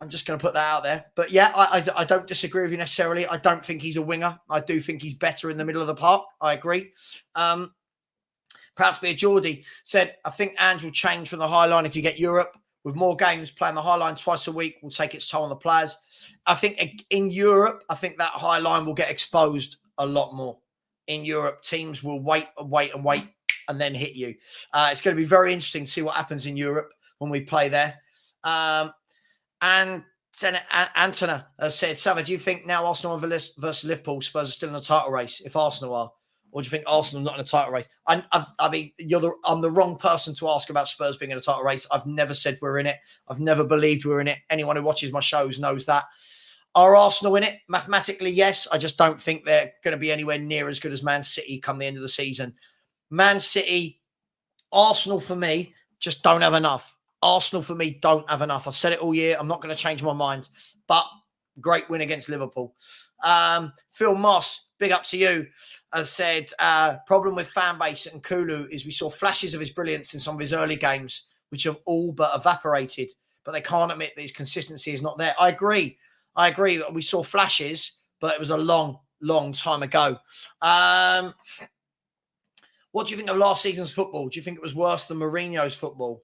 I'm just going to put that out there. But yeah, I don't disagree with you necessarily. I don't think he's a winger. I do think he's better in the middle of the park. I agree. Perhaps be a Geordie said, I think Ange will change from the high line if you get Europe. With more games, playing the high line twice a week will take its toll on the players. I think in Europe, I think that high line will get exposed a lot more. In Europe, teams will wait and then hit you. It's going to be very interesting to see what happens in Europe when we play there. And Antona has said, Savva, do you think now Arsenal versus Liverpool, Spurs are still in the title race if Arsenal are? Or do you think Arsenal not in a title race? I mean, I'm the wrong person to ask about Spurs being in a title race. I've never said we're in it. I've never believed we're in it. Anyone who watches my shows knows that. Are Arsenal in it? Mathematically, yes. I just don't think they're going to be anywhere near as good as Man City come the end of the season. Man City, Arsenal for me, just don't have enough. Arsenal for me don't have enough. I've said it all year. I'm not going to change my mind. But great win against Liverpool. Phil Moss, big up to you, has said, problem with fan base and Kulu is we saw flashes of his brilliance in some of his early games, which have all but evaporated. But they can't admit that his consistency is not there. I agree. We saw flashes, but it was a long, long time ago. What do you think of last season's football? Do you think it was worse than Mourinho's football?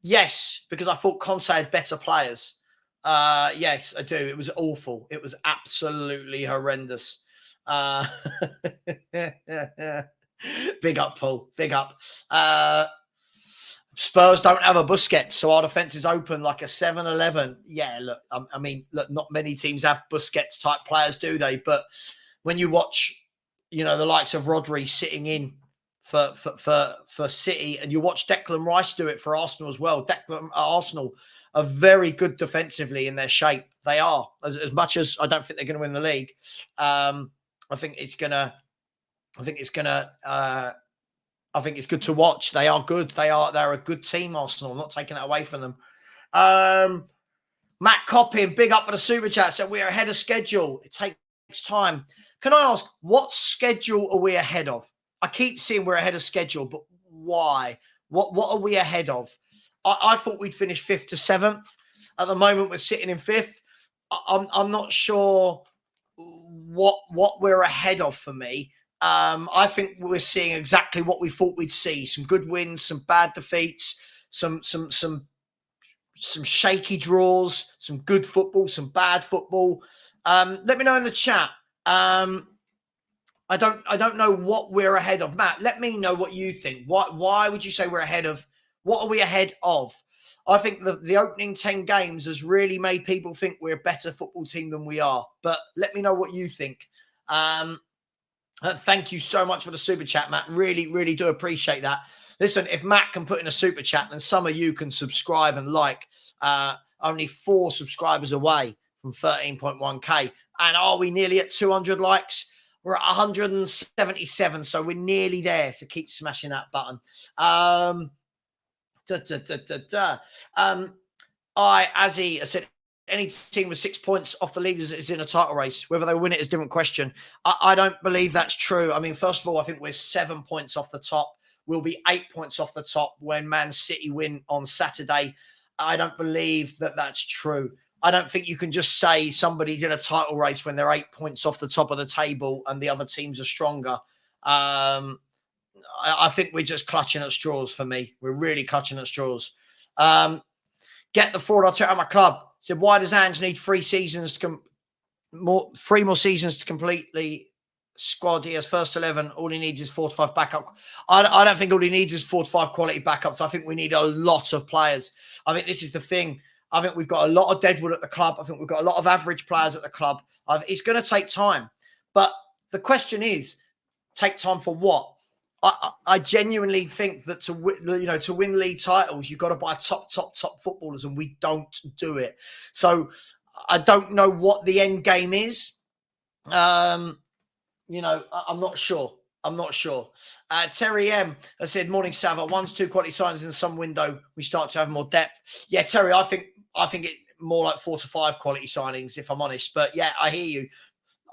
Yes, because I thought Conte had better players. Yes, I do. It was awful. It was absolutely horrendous. Big up, Paul. Big up. Spurs don't have a Busquets, so our defence is open like a 7-Eleven. Yeah, look, I mean, look, not many teams have Busquets-type players, do they? But when you watch, the likes of Rodri sitting in for City, and you watch Declan Rice do it for Arsenal as well. Arsenal are very good defensively in their shape. They are, as much as I don't think they're going to win the league. I think it's good to watch. They are good. They're a good team, Arsenal. I'm not taking that away from them. Matt Coppin, big up for the super chat. So we're ahead of schedule. It takes time. Can I ask, what schedule are we ahead of? I keep seeing we're ahead of schedule, but why? What are we ahead of? I thought we'd finish 5th to 7th. At the moment, we're sitting in 5th. I'm not sure what we're ahead of for me. I think we're seeing exactly what we thought we'd see. Some good wins, some bad defeats, some shaky draws, some good football, some bad football. Let me know in the chat. I don't know what we're ahead of. Matt, let me know what you think. Why would you say we're ahead of? What are we ahead of? I think the opening 10 games has really made people think we're a better football team than we are. But let me know what you think. Thank you so much for the super chat, Matt. Really, really do appreciate that. Listen, if Matt can put in a super chat, then some of you can subscribe and like. Only 4 subscribers away from 13.1k. And are we nearly at 200 likes? We're at 177, so we're nearly there. So keep smashing that button. Azzy, I said, any team with 6 points off the leaders is in a title race. Whether they win it is a different question. I don't believe that's true. I mean, first of all, I think we're 7 points off the top. We'll be 8 points off the top when Man City win on Saturday. I don't believe that that's true. I don't think you can just say somebody's in a title race when they're 8 points off the top of the table and the other teams are stronger. I think we're just clutching at straws for me. We're really clutching at straws. Get the forward. I'll check out my club. Said, why does Ange need 3 seasons to three more seasons to completely squad? He has first 11. All he needs is 4 to 5 backup. I don't think all he needs is 4 to 5 quality backups. I think we need a lot of players. I think this is the thing. I think we've got a lot of deadwood at the club. I think we've got a lot of average players at the club. It's going to take time. But the question is, take time for what? I genuinely think that to win league titles, you've got to buy top footballers, and we don't do it. So I don't know what the end game is. You know, I'm not sure. I'm not sure. Terry M has said, "Morning, Savva. 1-2 quality signings in the summer window. We start to have more depth." Yeah, Terry, I think it more like 4 to 5 quality signings, if I'm honest. But yeah, I hear you.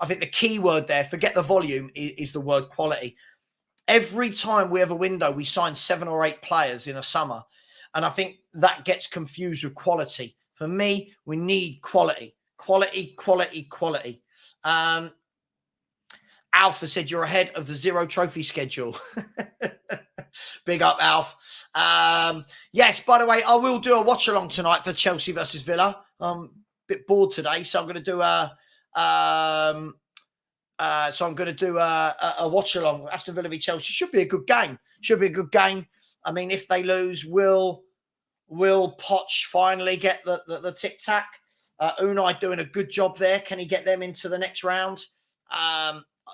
I think the key word there, forget the volume, is the word quality. Every time we have a window, we sign 7 or 8 players in a summer. And I think that gets confused with quality. For me, we need quality. Quality, quality, quality. Alpha said you're ahead of the 0 trophy schedule. Big up, Alf. Yes, by the way, I will do a watch along tonight for Chelsea versus Villa. I'm a bit bored today, so I'm going to do a watch along. Aston Villa v Chelsea should be a good game. I mean, if they lose, will Poch finally get the tic tac? Unai doing a good job there. Can he get them into the next round?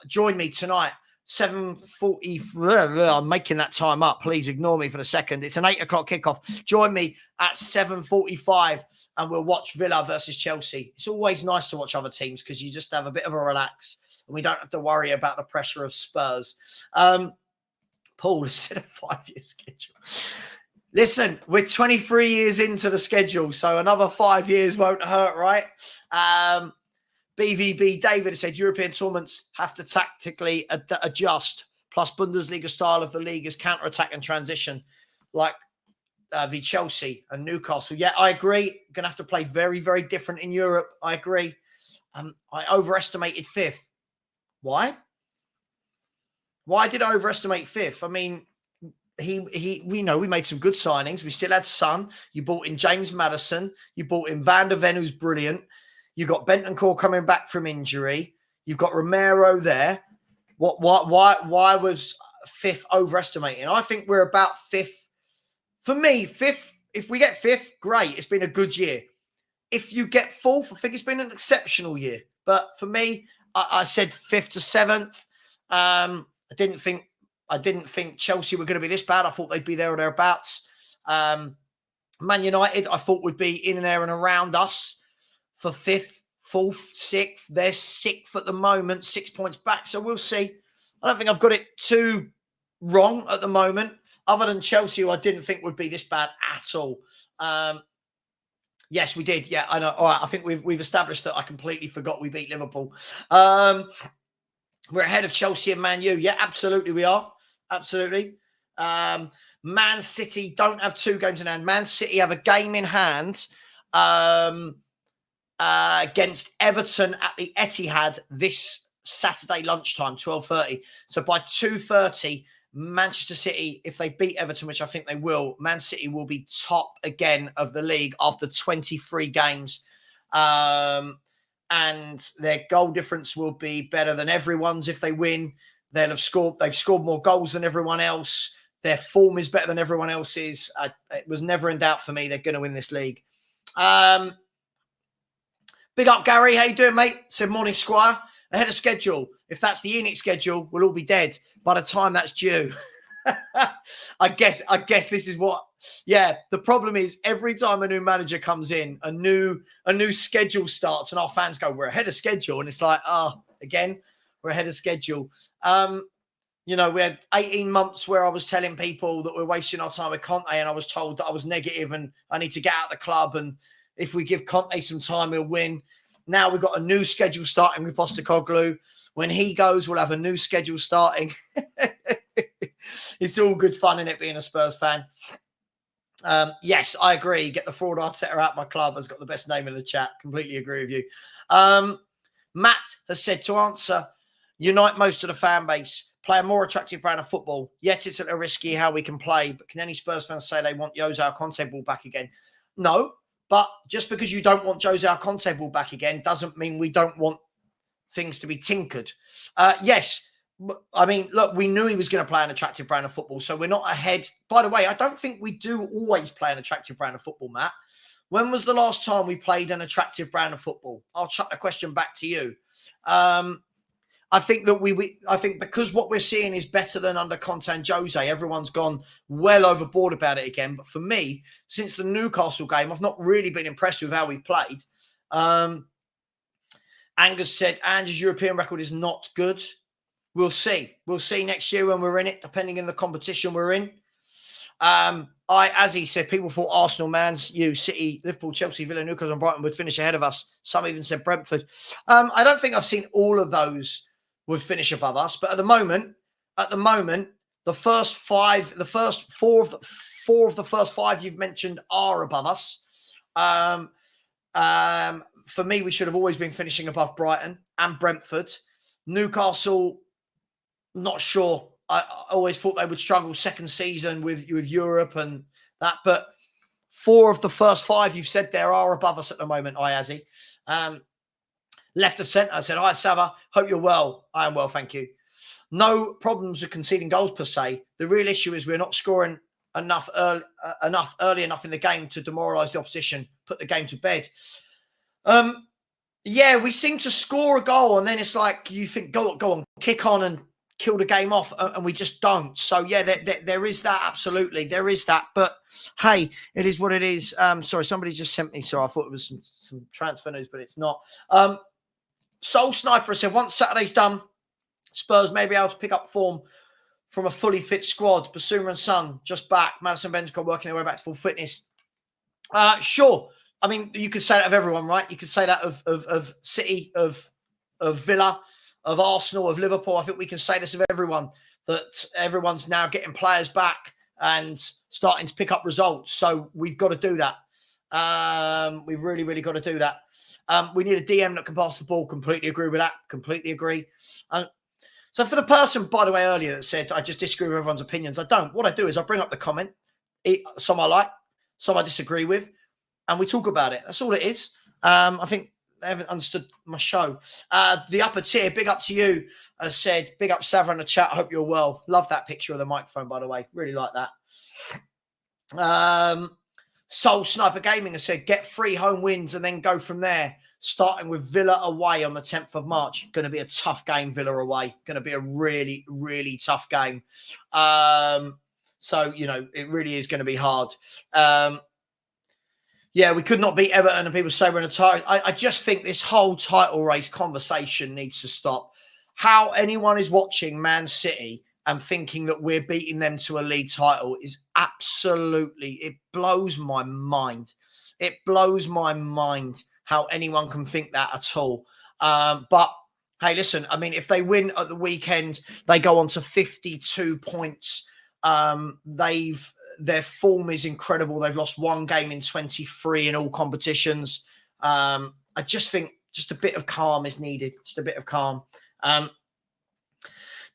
Join me tonight, 7:40. I'm making that time up. Please ignore me for a second. It's an 8 o'clock kickoff. Join me at 7:45 and we'll watch Villa versus Chelsea. It's always nice to watch other teams because you just have a bit of a relax and we don't have to worry about the pressure of Spurs. Paul has said a 5-year schedule. Listen, we're 23 years into the schedule, so another 5 years won't hurt, right? BVB David said European tournaments have to tactically adjust. Plus, Bundesliga style of the league is counter-attack and transition, like the Chelsea and Newcastle. Yeah, I agree. Going to have to play very, very different in Europe. I agree. I overestimated 5th. Why? Why did I overestimate 5th? I mean, we made some good signings. We still had Son. You bought in James Maddison. You bought in Van der Ven, who's brilliant. You got Bentancur coming back from injury. You've got Romero there. Why was 5th overestimating? I think we're about 5th. For me, 5th, if we get 5th, great. It's been a good year. If you get 4th, I think it's been an exceptional year. But for me, I said 5th to 7th. I didn't think Chelsea were going to be this bad. I thought they'd be there or thereabouts. Man United, I thought would be in and there and around us. For 5th, 4th, 6th. They're 6th at the moment, 6 points back. So we'll see. I don't think I've got it too wrong at the moment, other than Chelsea, who I didn't think would be this bad at all. Yes, we did. Yeah, I know. All right, I think we've established that I completely forgot we beat Liverpool. We're ahead of Chelsea and Man U. Yeah, absolutely we are. Absolutely. Man City don't have 2 games in hand. Man City have a game in hand. Against Everton at the Etihad this Saturday lunchtime, 12:30. So by 2:30, Manchester City, if they beat Everton, which I think they will, Man City will be top again of the league after 23 games. And their goal difference will be better than everyone's if they win. They've scored more goals than everyone else. Their form is better than everyone else's. It was never in doubt for me they're going to win this league. Big up, Gary. How you doing, mate? Said morning, Squire. Ahead of schedule. If that's the Unix schedule, we'll all be dead by the time that's due. I guess this is what. Yeah, the problem is every time a new manager comes in, a new schedule starts, and our fans go, "We're ahead of schedule," and it's like, again, we're ahead of schedule. We had 18 months where I was telling people that we're wasting our time with Conte, and I was told that I was negative and I need to get out of the club, and if we give Conte some time, he'll win. Now we've got a new schedule starting with Postecoglou. When he goes, we'll have a new schedule starting. It's all good fun in it being a Spurs fan. Yes, I agree. Get the fraud Arteta out of my club has got the best name in the chat. Completely agree with you. Matt has said to answer, unite most of the fan base, play a more attractive brand of football. Yes, it's a little risky how we can play, but can any Spurs fans say they want Jose Conte ball back again? No. But just because you don't want Jose Conte ball back again doesn't mean we don't want things to be tinkered. Yes. I mean, look, we knew he was going to play an attractive brand of football, so we're not ahead. By the way, I don't think we do always play an attractive brand of football, Matt. When was the last time we played an attractive brand of football? I'll chuck the question back to you. I think that I think because what we're seeing is better than under Conte and Jose, everyone's gone well overboard about it again. But for me, since the Newcastle game, I've not really been impressed with how we played. Angus said, Ange's European record is not good. We'll see. We'll see next year when we're in it, depending on the competition we're in. As he said, people thought Arsenal, Man U, City, Liverpool, Chelsea, Villa, Newcastle and Brighton would finish ahead of us. Some even said Brentford. I don't think I've seen all of those would finish above us. But at the moment, the first four of the first five you've mentioned are above us. For me, we should have always been finishing above Brighton and Brentford. Newcastle, not sure. I always thought they would struggle second season with Europe and that. But four of the first five you've said there are above us at the moment, Ayazi. Left of centre, I said, hi, Savva. Hope you're well. I am well, thank you. No problems with conceding goals per se. The real issue is we're not scoring enough early enough in the game to demoralise the opposition, put the game to bed. Yeah, we seem to score a goal and then it's like you think, go on, kick on and kill the game off, and we just don't. So, yeah, there is that, absolutely. There is that. But, hey, it is what it is. Sorry, somebody just sent me. So I thought it was some transfer news, but it's not. Soul Sniper said, once Saturday's done, Spurs may be able to pick up form from a fully fit squad. Basuma and Son just back. Madison Benjamin working their way back to full fitness. Sure. I mean, you could say that of everyone, right? You could say that of City, of Villa, of Arsenal, of Liverpool. I think we can say this of everyone, that everyone's now getting players back and starting to pick up results. So we've got to do that. We've really, really got to do that. We need a DM that can pass the ball. Completely agree with that. Completely agree. So for the person, by the way, earlier that said, I just disagree with everyone's opinions, I don't. What I do is I bring up the comment. Some I like, some I disagree with, and we talk about it. That's all it is. I think they haven't understood my show. The upper tier, big up to you, has said, big up Savva in the chat. I hope you're well. Love that picture of the microphone, by the way. Really like that. Soul Sniper Gaming has said, get 3 home wins and then go from there, starting with Villa away on the 10th of March. Going to be a tough game, Villa away. Going to be a really, really tough game. So, you know, it really is going to be hard. Yeah, we could not beat Everton and people say we're in a title. I just think this whole title race conversation needs to stop. How anyone is watching Man City and thinking that we're beating them to a league title is absolutely, it blows my mind. It blows my mind how anyone can think that at all. But, hey, listen, I mean, if they win at the weekend, they go on to 52 points. Their form is incredible. They've lost 1 game in 23 in all competitions. I just think just a bit of calm is needed. Just a bit of calm.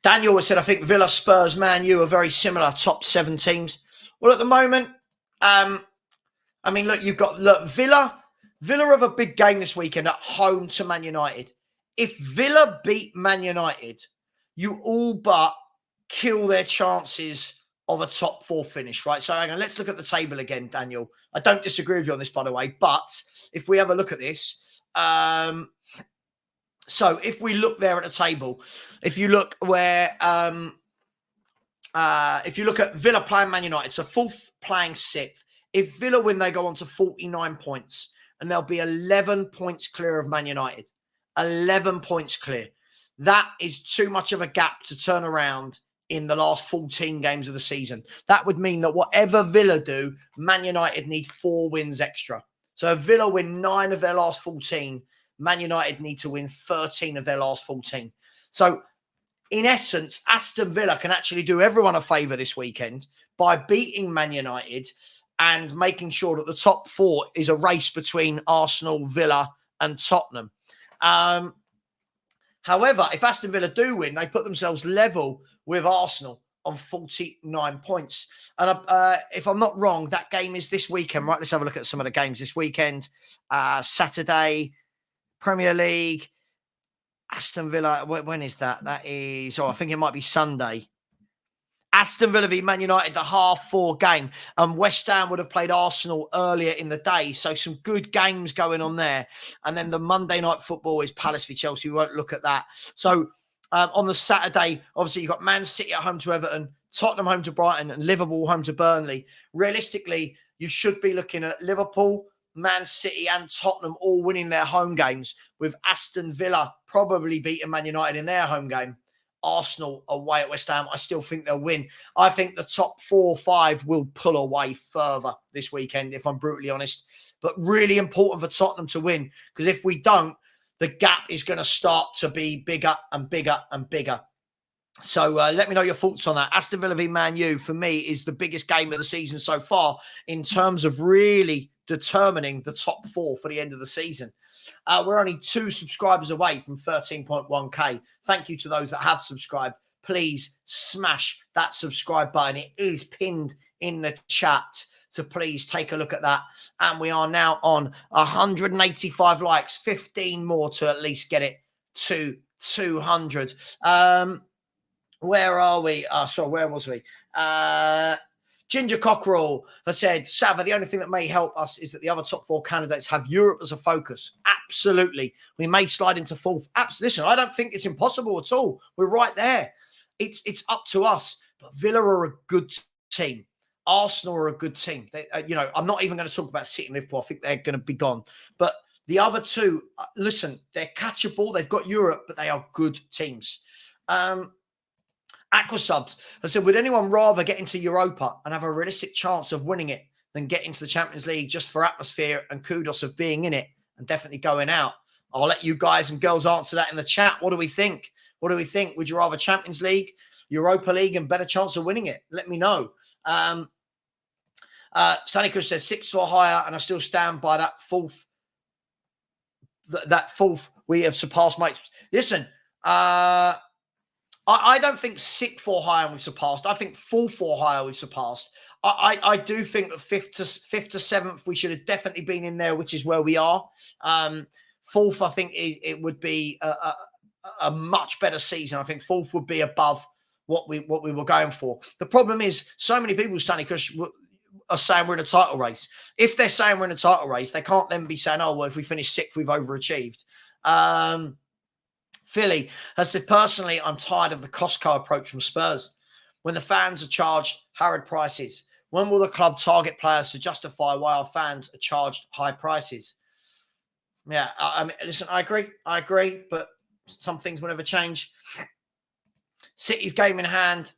Daniel has said, I think Villa, Spurs, Man U are very similar top 7 teams. Well, at the moment, I mean, look, Villa have a big game this weekend at home to Man United. If Villa beat Man United, you all but kill their chances of a top 4 finish, right? So hang on, let's look at the table again, Daniel. I don't disagree with you on this, by the way, but if we have a look at this, so if we look there at the table, if you look where, if you look at Villa playing Man United, so 4th playing 6th. If Villa win, they go on to 49 points and they'll be 11 points clear of Man United. 11 points clear. That is too much of a gap to turn around in the last 14 games of the season. That would mean that whatever Villa do, Man United need 4 wins extra. So if Villa win 9 of their last 14, Man United need to win 13 of their last 14. So in essence, Aston Villa can actually do everyone a favour this weekend by beating Man United and making sure that the top 4 is a race between Arsenal, Villa and Tottenham. However, if Aston Villa do win, they put themselves level with Arsenal on 49 points. And if I'm not wrong, that game is this weekend, right? Let's have a look at some of the games this weekend. Saturday, Premier League, Aston Villa. When is that? That is, I think it might be Sunday. Aston Villa v Man United, the 4:30 game. And West Ham would have played Arsenal earlier in the day. So some good games going on there. And then the Monday night football is Palace v Chelsea. We won't look at that. So on the Saturday, obviously you've got Man City at home to Everton, Tottenham home to Brighton and Liverpool home to Burnley. Realistically, you should be looking at Liverpool, Man City and Tottenham all winning their home games, with Aston Villa probably beating Man United in their home game. Arsenal away at West Ham, I still think they'll win. I think the top 4 or 5 will pull away further this weekend, if I'm brutally honest. But really important for Tottenham to win, because if we don't, the gap is going to start to be bigger and bigger and bigger. So let me know your thoughts on that. Aston Villa v Man U, for me, is the biggest game of the season so far in terms of really determining the top 4 for the end of the season. We're only 2 subscribers away from 13.1k. Thank you to those that have subscribed. Please smash that subscribe button. It is pinned in the chat. So please take a look at that. And we are now on 185 likes, 15 more to at least get it to 200. Where are we? Sorry, where was we? Ginger Cockerell has said, Savva, the only thing that may help us is that the other top 4 candidates have Europe as a focus. Absolutely. We may slide into 4th. Listen, I don't think it's impossible at all. We're right there. It's up to us. But Villa are a good team. Arsenal are a good team. They, I'm not even going to talk about City and Liverpool. I think they're going to be gone. But the other 2, listen, they're catchable. They've got Europe, but they are good teams. Aquasubs has said, would anyone rather get into Europa and have a realistic chance of winning it than get into the Champions League just for atmosphere and kudos of being in it and definitely going out? I'll let you guys and girls answer that in the chat. What do we think? What do we think? Would you rather Champions League, Europa League, and better chance of winning it? Let me know. Stanley Kush said 6 or higher, and I still stand by that 4th. That 4th we have surpassed mates. Listen, I don't think 6th or higher we've surpassed. I think 4th or higher we've surpassed. I do think that 5th to 7th we should have definitely been in there, which is where we are. 4th, I think it would be a much better season. I think 4th would be above what we were going for. The problem is so many people, Stanley Kush, are saying we're in a title race. If they're saying we're in a title race, they can't then be saying, oh, well, if we finish 6th, we've overachieved. Philly has said, personally, I'm tired of the Costco approach from Spurs. When the fans are charged harrowed prices, when will the club target players to justify why our fans are charged high prices? Yeah, I mean, listen, I agree, but some things will never change. City's game in hand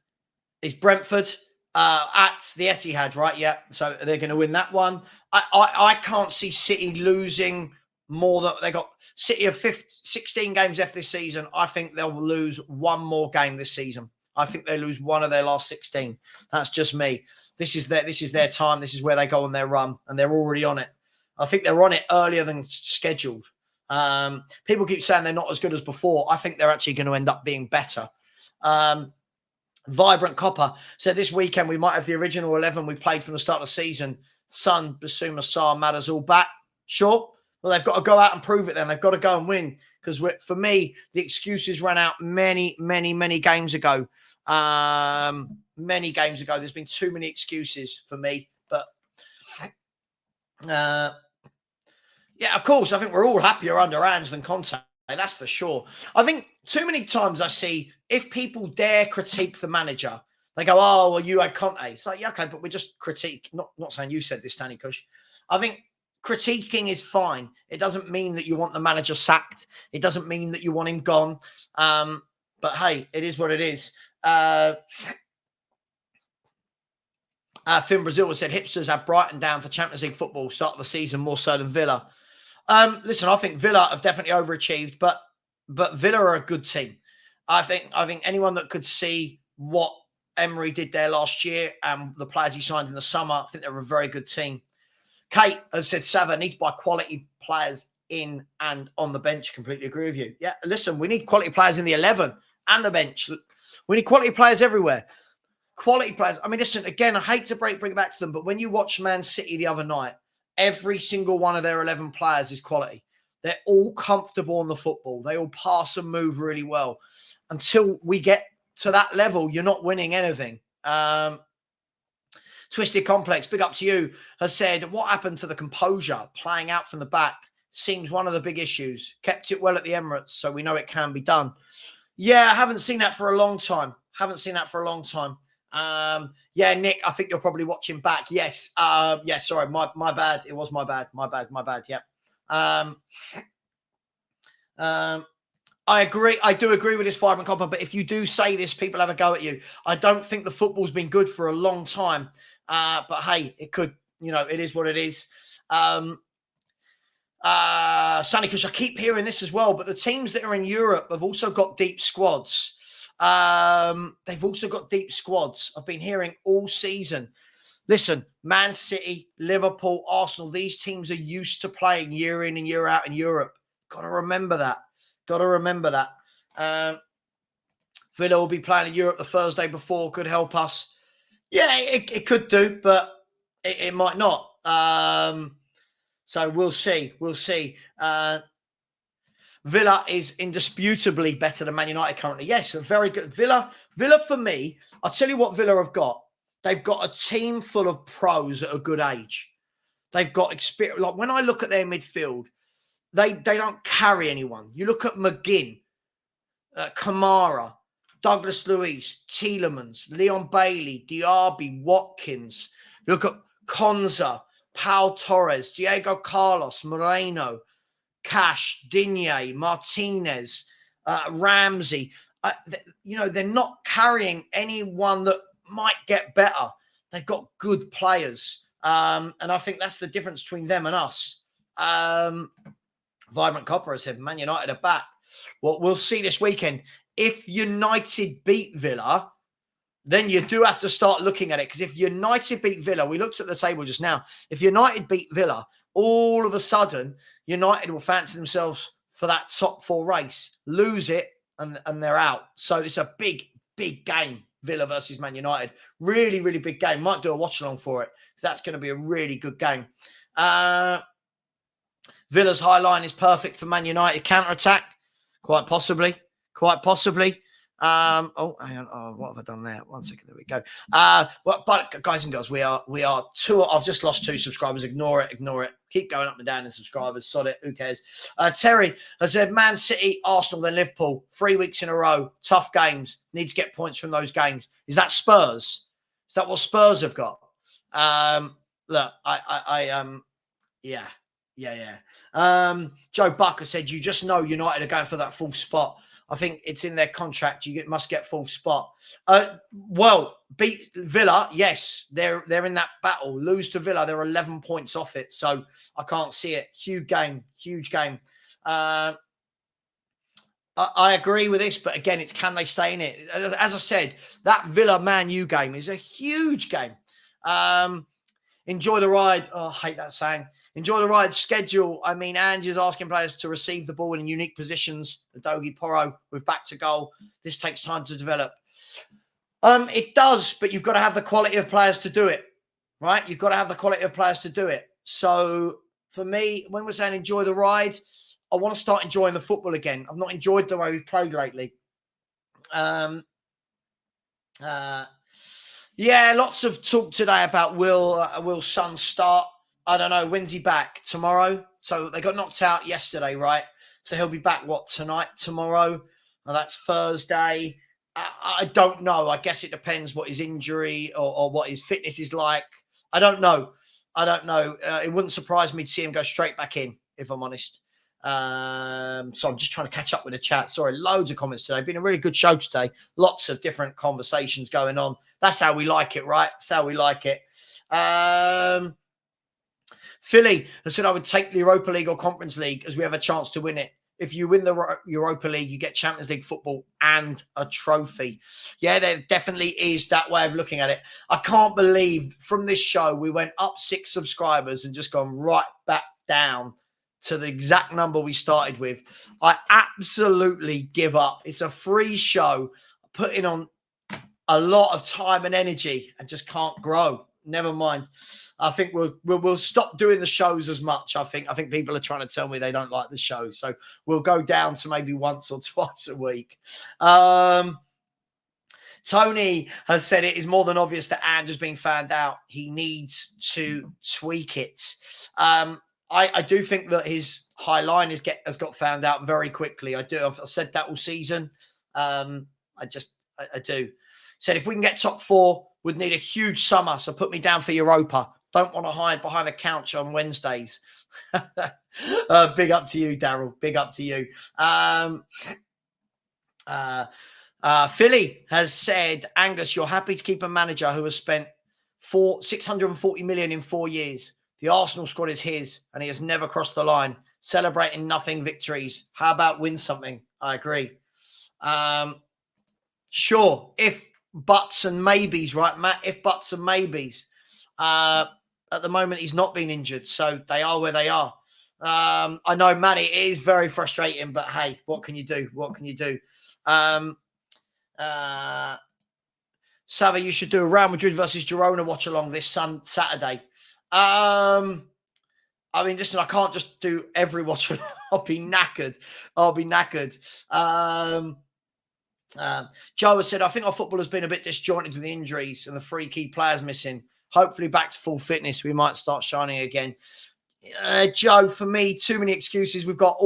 is Brentford at the Etihad, right? Yeah, so they're going to win that one. I can't see City losing more than they got. City have 16 games left this season. I think they'll lose one more game this season. I think they lose one of their last 16. That's just me. This is their time. This is where they go on their run, and they're already on it. I think they're on it earlier than scheduled. People keep saying they're not as good as before. I think they're actually going to end up being better. Vibrant Copper said this weekend we might have the original 11 we played from the start of the season. Son, Basuma, Sarr, Matters all back. Sure. Well, they've got to go out and prove it then. They've got to go and win, because for me, the excuses ran out many games ago. Many games ago. There's been too many excuses for me. But, yeah, of course, I think we're all happier under Ange than Conte. That's for sure. I think too many times I see if people dare critique the manager, they go, oh, well, you had Conte. It's like, yeah, okay, but we just critique. Not saying you said this, Danny Cush. I think critiquing is fine. It doesn't mean that you want the manager sacked. It doesn't mean that you want him gone. But hey, it is what it is. Finn Brazil said hipsters have Brighton down for Champions League football start of the season more so than Villa. Listen, I think Villa have definitely overachieved, but Villa are a good team. I think anyone that could see what Emery did there last year and the players he signed in the summer, I think they're a very good team. Kate has said Savva needs to buy quality players in and on the bench. Completely agree with you. Yeah, listen, we need quality players in the 11 and the bench. We need quality players everywhere. Quality players. I mean, listen, again, I hate to bring it back to them, but when you watch Man City the other night, every single one of their 11 players is quality. They're all comfortable on the football. They all pass and move really well. Until we get to that level, you're not winning anything. Twisted Complex, big up to you, has said, what happened to the composure? Playing out from the back seems one of the big issues. Kept it well at the Emirates, so we know it can be done. Yeah, I haven't seen that for a long time. Yeah, Nick, I think you're probably watching back. Yes. Yeah, sorry, my bad. It was my bad. My bad. Yep. I agree. I do agree with this Fibre and Copper, but if you do say this, people have a go at you. I don't think the football's been good for a long time. But hey, it could, it is what it is. Sunny Kush, I keep hearing this as well, but the teams that are in Europe have also got deep squads. They've also got deep squads. I've been hearing all season. Listen, Man City, Liverpool, Arsenal, these teams are used to playing year in and year out in Europe. Got to remember that. Villa will be playing in Europe the Thursday before. Could help us. Yeah, it could do, but it might not. So we'll see. Villa is indisputably better than Man United currently. Yes, very good. Villa for me, I'll tell you what Villa have got. They've got a team full of pros at a good age. They've got experience. Like when I look at their midfield, they don't carry anyone. You look at McGinn, Kamara, Douglas Luiz, Tielemans, Leon Bailey, Diaby, Watkins. You look at Konza, Pau Torres, Diego Carlos, Moreno, Cash, Digne, Martinez, Ramsey. They're not carrying anyone that might get better. They've got good players. And I think that's the difference between them and us. Vibrant Copper has said Man United are back. Well, we'll see this weekend. If United beat Villa, then you do have to start looking at it. Because if United beat Villa, we looked at the table just now. If United beat Villa, all of a sudden, United will fancy themselves for that top four race. Lose it, and they're out. So it's a big, big game, Villa versus Man United. Really, really big game. Might do a watch-along for it. Because that's going to be a really good game. Villa's high line is perfect for Man United counter-attack. Quite possibly. Hang on. Oh, what have I done there? 1 second. There we go. But guys and girls, we are two. I've just lost 2 subscribers. Ignore it. Keep going up and down in subscribers. Sod it. Who cares? Terry has said Man City, Arsenal, then Liverpool. 3 weeks in a row. Tough games. Need to get points from those games. Is that Spurs? Is that what Spurs have got? Look, yeah. Joe Bucker said, you just know United are going for that 4th spot. I think it's in their contract. You must get 4th spot. Well, beat Villa. Yes, they're in that battle. Lose to Villa. They're 11 points off it. So I can't see it. Huge game. I agree with this, but again, it's can they stay in it? As I said, that Villa Man U game is a huge game. Enjoy the ride. Oh, I hate that saying. Enjoy the ride schedule. I mean, Ange is asking players to receive the ball in unique positions. The Dogi Porro with back to goal. This takes time to develop. It does, but you've got to have the quality of players to do it, right? You've got to have the quality of players to do it. So for me, when we're saying enjoy the ride, I want to start enjoying the football again. I've not enjoyed the way we've played lately. Yeah, lots of talk today about will Son start? I don't know. When's he back? Tomorrow? So they got knocked out yesterday, right? So he'll be back, tonight, tomorrow? Oh, that's Thursday. I don't know. I guess it depends what his injury or what his fitness is like. I don't know. It wouldn't surprise me to see him go straight back in, if I'm honest. So I'm just trying to catch up with the chat. Sorry, loads of comments today. Been a really good show today. Lots of different conversations going on. That's how we like it, right? That's how we like it. Philly has said I would take the Europa League or Conference League as we have a chance to win it. If you win the Europa League, you get Champions League football and a trophy. Yeah, there definitely is that way of looking at it. I can't believe from this show we went up 6 subscribers and just gone right back down to the exact number we started with. I absolutely give up. It's a free show, putting on a lot of time and energy and just can't grow. Never mind. I think we'll stop doing the shows as much. I think people are trying to tell me they don't like the show. So we'll go down to maybe once or twice a week. Tony has said it is more than obvious that Ange has been found out. He needs to tweak it. I do think that his high line has got found out very quickly. I do. I've said that all season. I do. Said, if we can get top 4, we'd need a huge summer. So put me down for Europa. Don't want to hide behind a couch on Wednesdays. Big up to you, Daryl. Big up to you. Philly has said, Angus, you're happy to keep a manager who has spent 640 million in 4 years. The Arsenal squad is his, and he has never crossed the line. Celebrating nothing victories. How about win something? I agree. Sure, if buts and maybes, right, Matt? If buts and maybes. At the moment, he's not been injured, so they are where they are. I know, Matty, it is very frustrating, but hey, what can you do? What can you do? Savva, you should do a Real Madrid versus Girona watch along this Saturday. I mean, listen, I can't just do every watch. I'll be knackered. Joe has said, I think our football has been a bit disjointed with the injuries and the 3 key players missing. Hopefully back to full fitness, we might start shining again. Joe, for me, too many excuses. We've got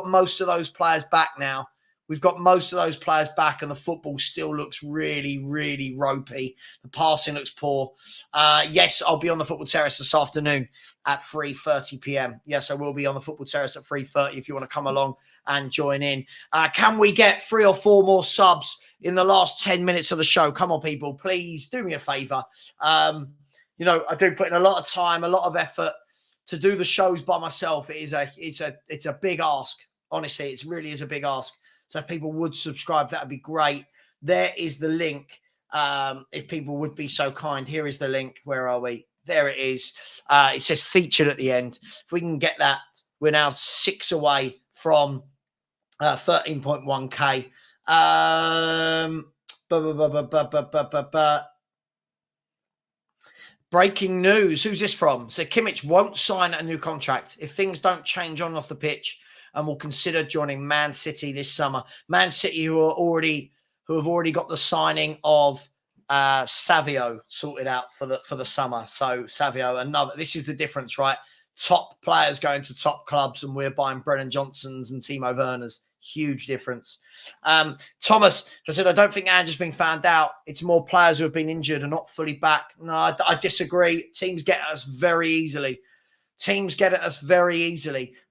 most of those players back now. And the football still looks really, really ropey. The passing looks poor. Yes, I'll be on the Football Terrace this afternoon at 3:30 p.m. Yes, I will be on the Football Terrace at 3:30 if you want to come along and join in. Can we get 3 or 4 more subs in the last 10 minutes of the show? Come on, people. Please do me a favour. I do put in a lot of time, a lot of effort to do the shows by myself. It's a big ask. Honestly, it really is a big ask. So if people would subscribe, that would be great. There is the link. If people would be so kind, here is the link. Where are we? There it is. It says featured at the end. If we can get that, we're now 6 away from 13.1k. Breaking news. Who's this from? So Kimmich won't sign a new contract if things don't change on and off the pitch, and will consider joining Man City this summer. Man City, who have already got the signing of Savio sorted out for the summer. So Savio, this is the difference, right? Top players going to top clubs, and we're buying Brennan Johnsons and Timo Werners. Huge difference. Thomas has said, I don't think Ange's been found out. It's more players who have been injured and not fully back. No, I disagree. Teams get at us very easily.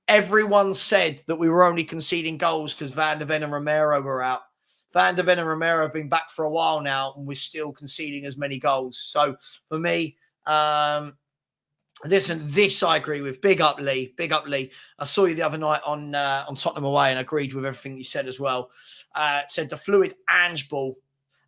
Everyone said that we were only conceding goals because Van der Ven and Romero were out. Van der Ven and Romero have been back for a while now, and we're still conceding as many goals. So for me, this I agree with. Big up, Lee. I saw you the other night on Tottenham away and agreed with everything you said as well. Said the fluid Ange ball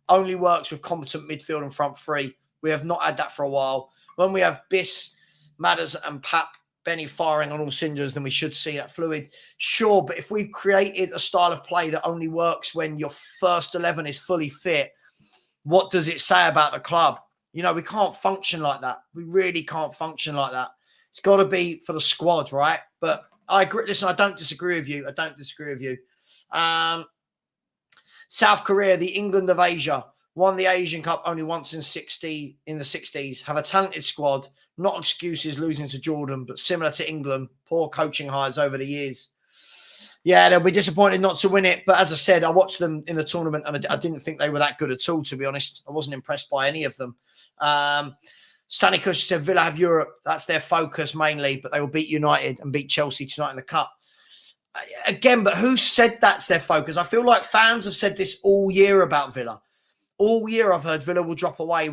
only works with competent midfield and front 3. We have not had that for a while. When we have Biss, Madders and Pap Benny firing on all cylinders, then we should see that fluid. Sure, but if we've created a style of play that only works when your first 11 is fully fit, what does it say about the club? We can't function like that. We really can't function like that. It's got to be for the squad, right? But I agree. Listen, I don't disagree with you. South Korea, the England of Asia, won the Asian Cup only once in the 60s, have a talented squad, not excuses losing to Jordan, but similar to England, poor coaching hires over the years. Yeah, they'll be disappointed not to win it. But as I said, I watched them in the tournament and I didn't think they were that good at all, to be honest. I wasn't impressed by any of them. Stanley Cush said Villa have Europe. That's their focus mainly, but they will beat United and beat Chelsea tonight in the Cup. Again, but who said that's their focus? I feel like fans have said this all year about Villa. All year I've heard Villa will drop away.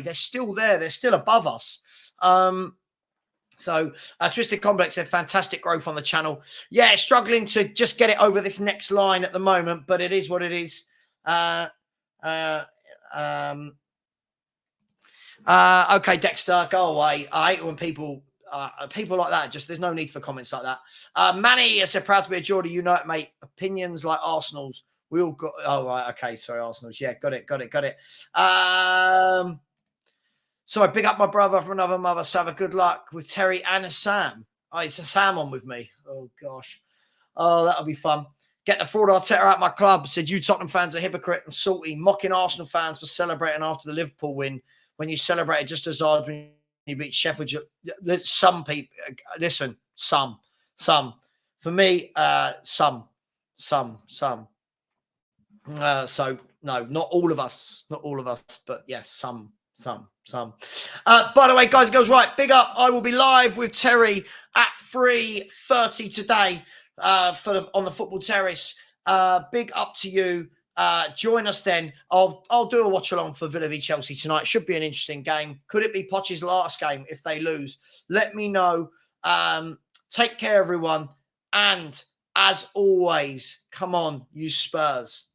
They're still there. They're still above us. So Twisted Complex said fantastic growth on the channel. Yeah, struggling to just get it over this next line at the moment, but it is what it is. Okay, Dexter, go away. I hate when people like that. Just there's no need for comments like that. Manny, I said proud to be a Geordie United mate. Opinions like Arsenal's. We all got. Oh right, okay. Sorry, Arsenal's. Yeah, got it. So I pick up my brother from another mother. Savva, good luck with Terry and Sam. Oh, it's a Sam on with me. Oh gosh. Oh, that'll be fun. Get the fraud Arteta out my club. Said you Tottenham fans are hypocrite and salty, mocking Arsenal fans for celebrating after the Liverpool win when you celebrated just as hard when you beat Sheffield. Some people, listen, some. For me, some. So no, not all of us, but yes, some. By the way, guys and girls, right, big up. I will be live with Terry at 3:30 today on the Football Terrace. Big up to you. Join us then. I'll do a watch along for Villa v Chelsea tonight. Should be an interesting game. Could it be Poch's last game if they lose? Let me know. Take care, everyone. And as always, come on, you Spurs.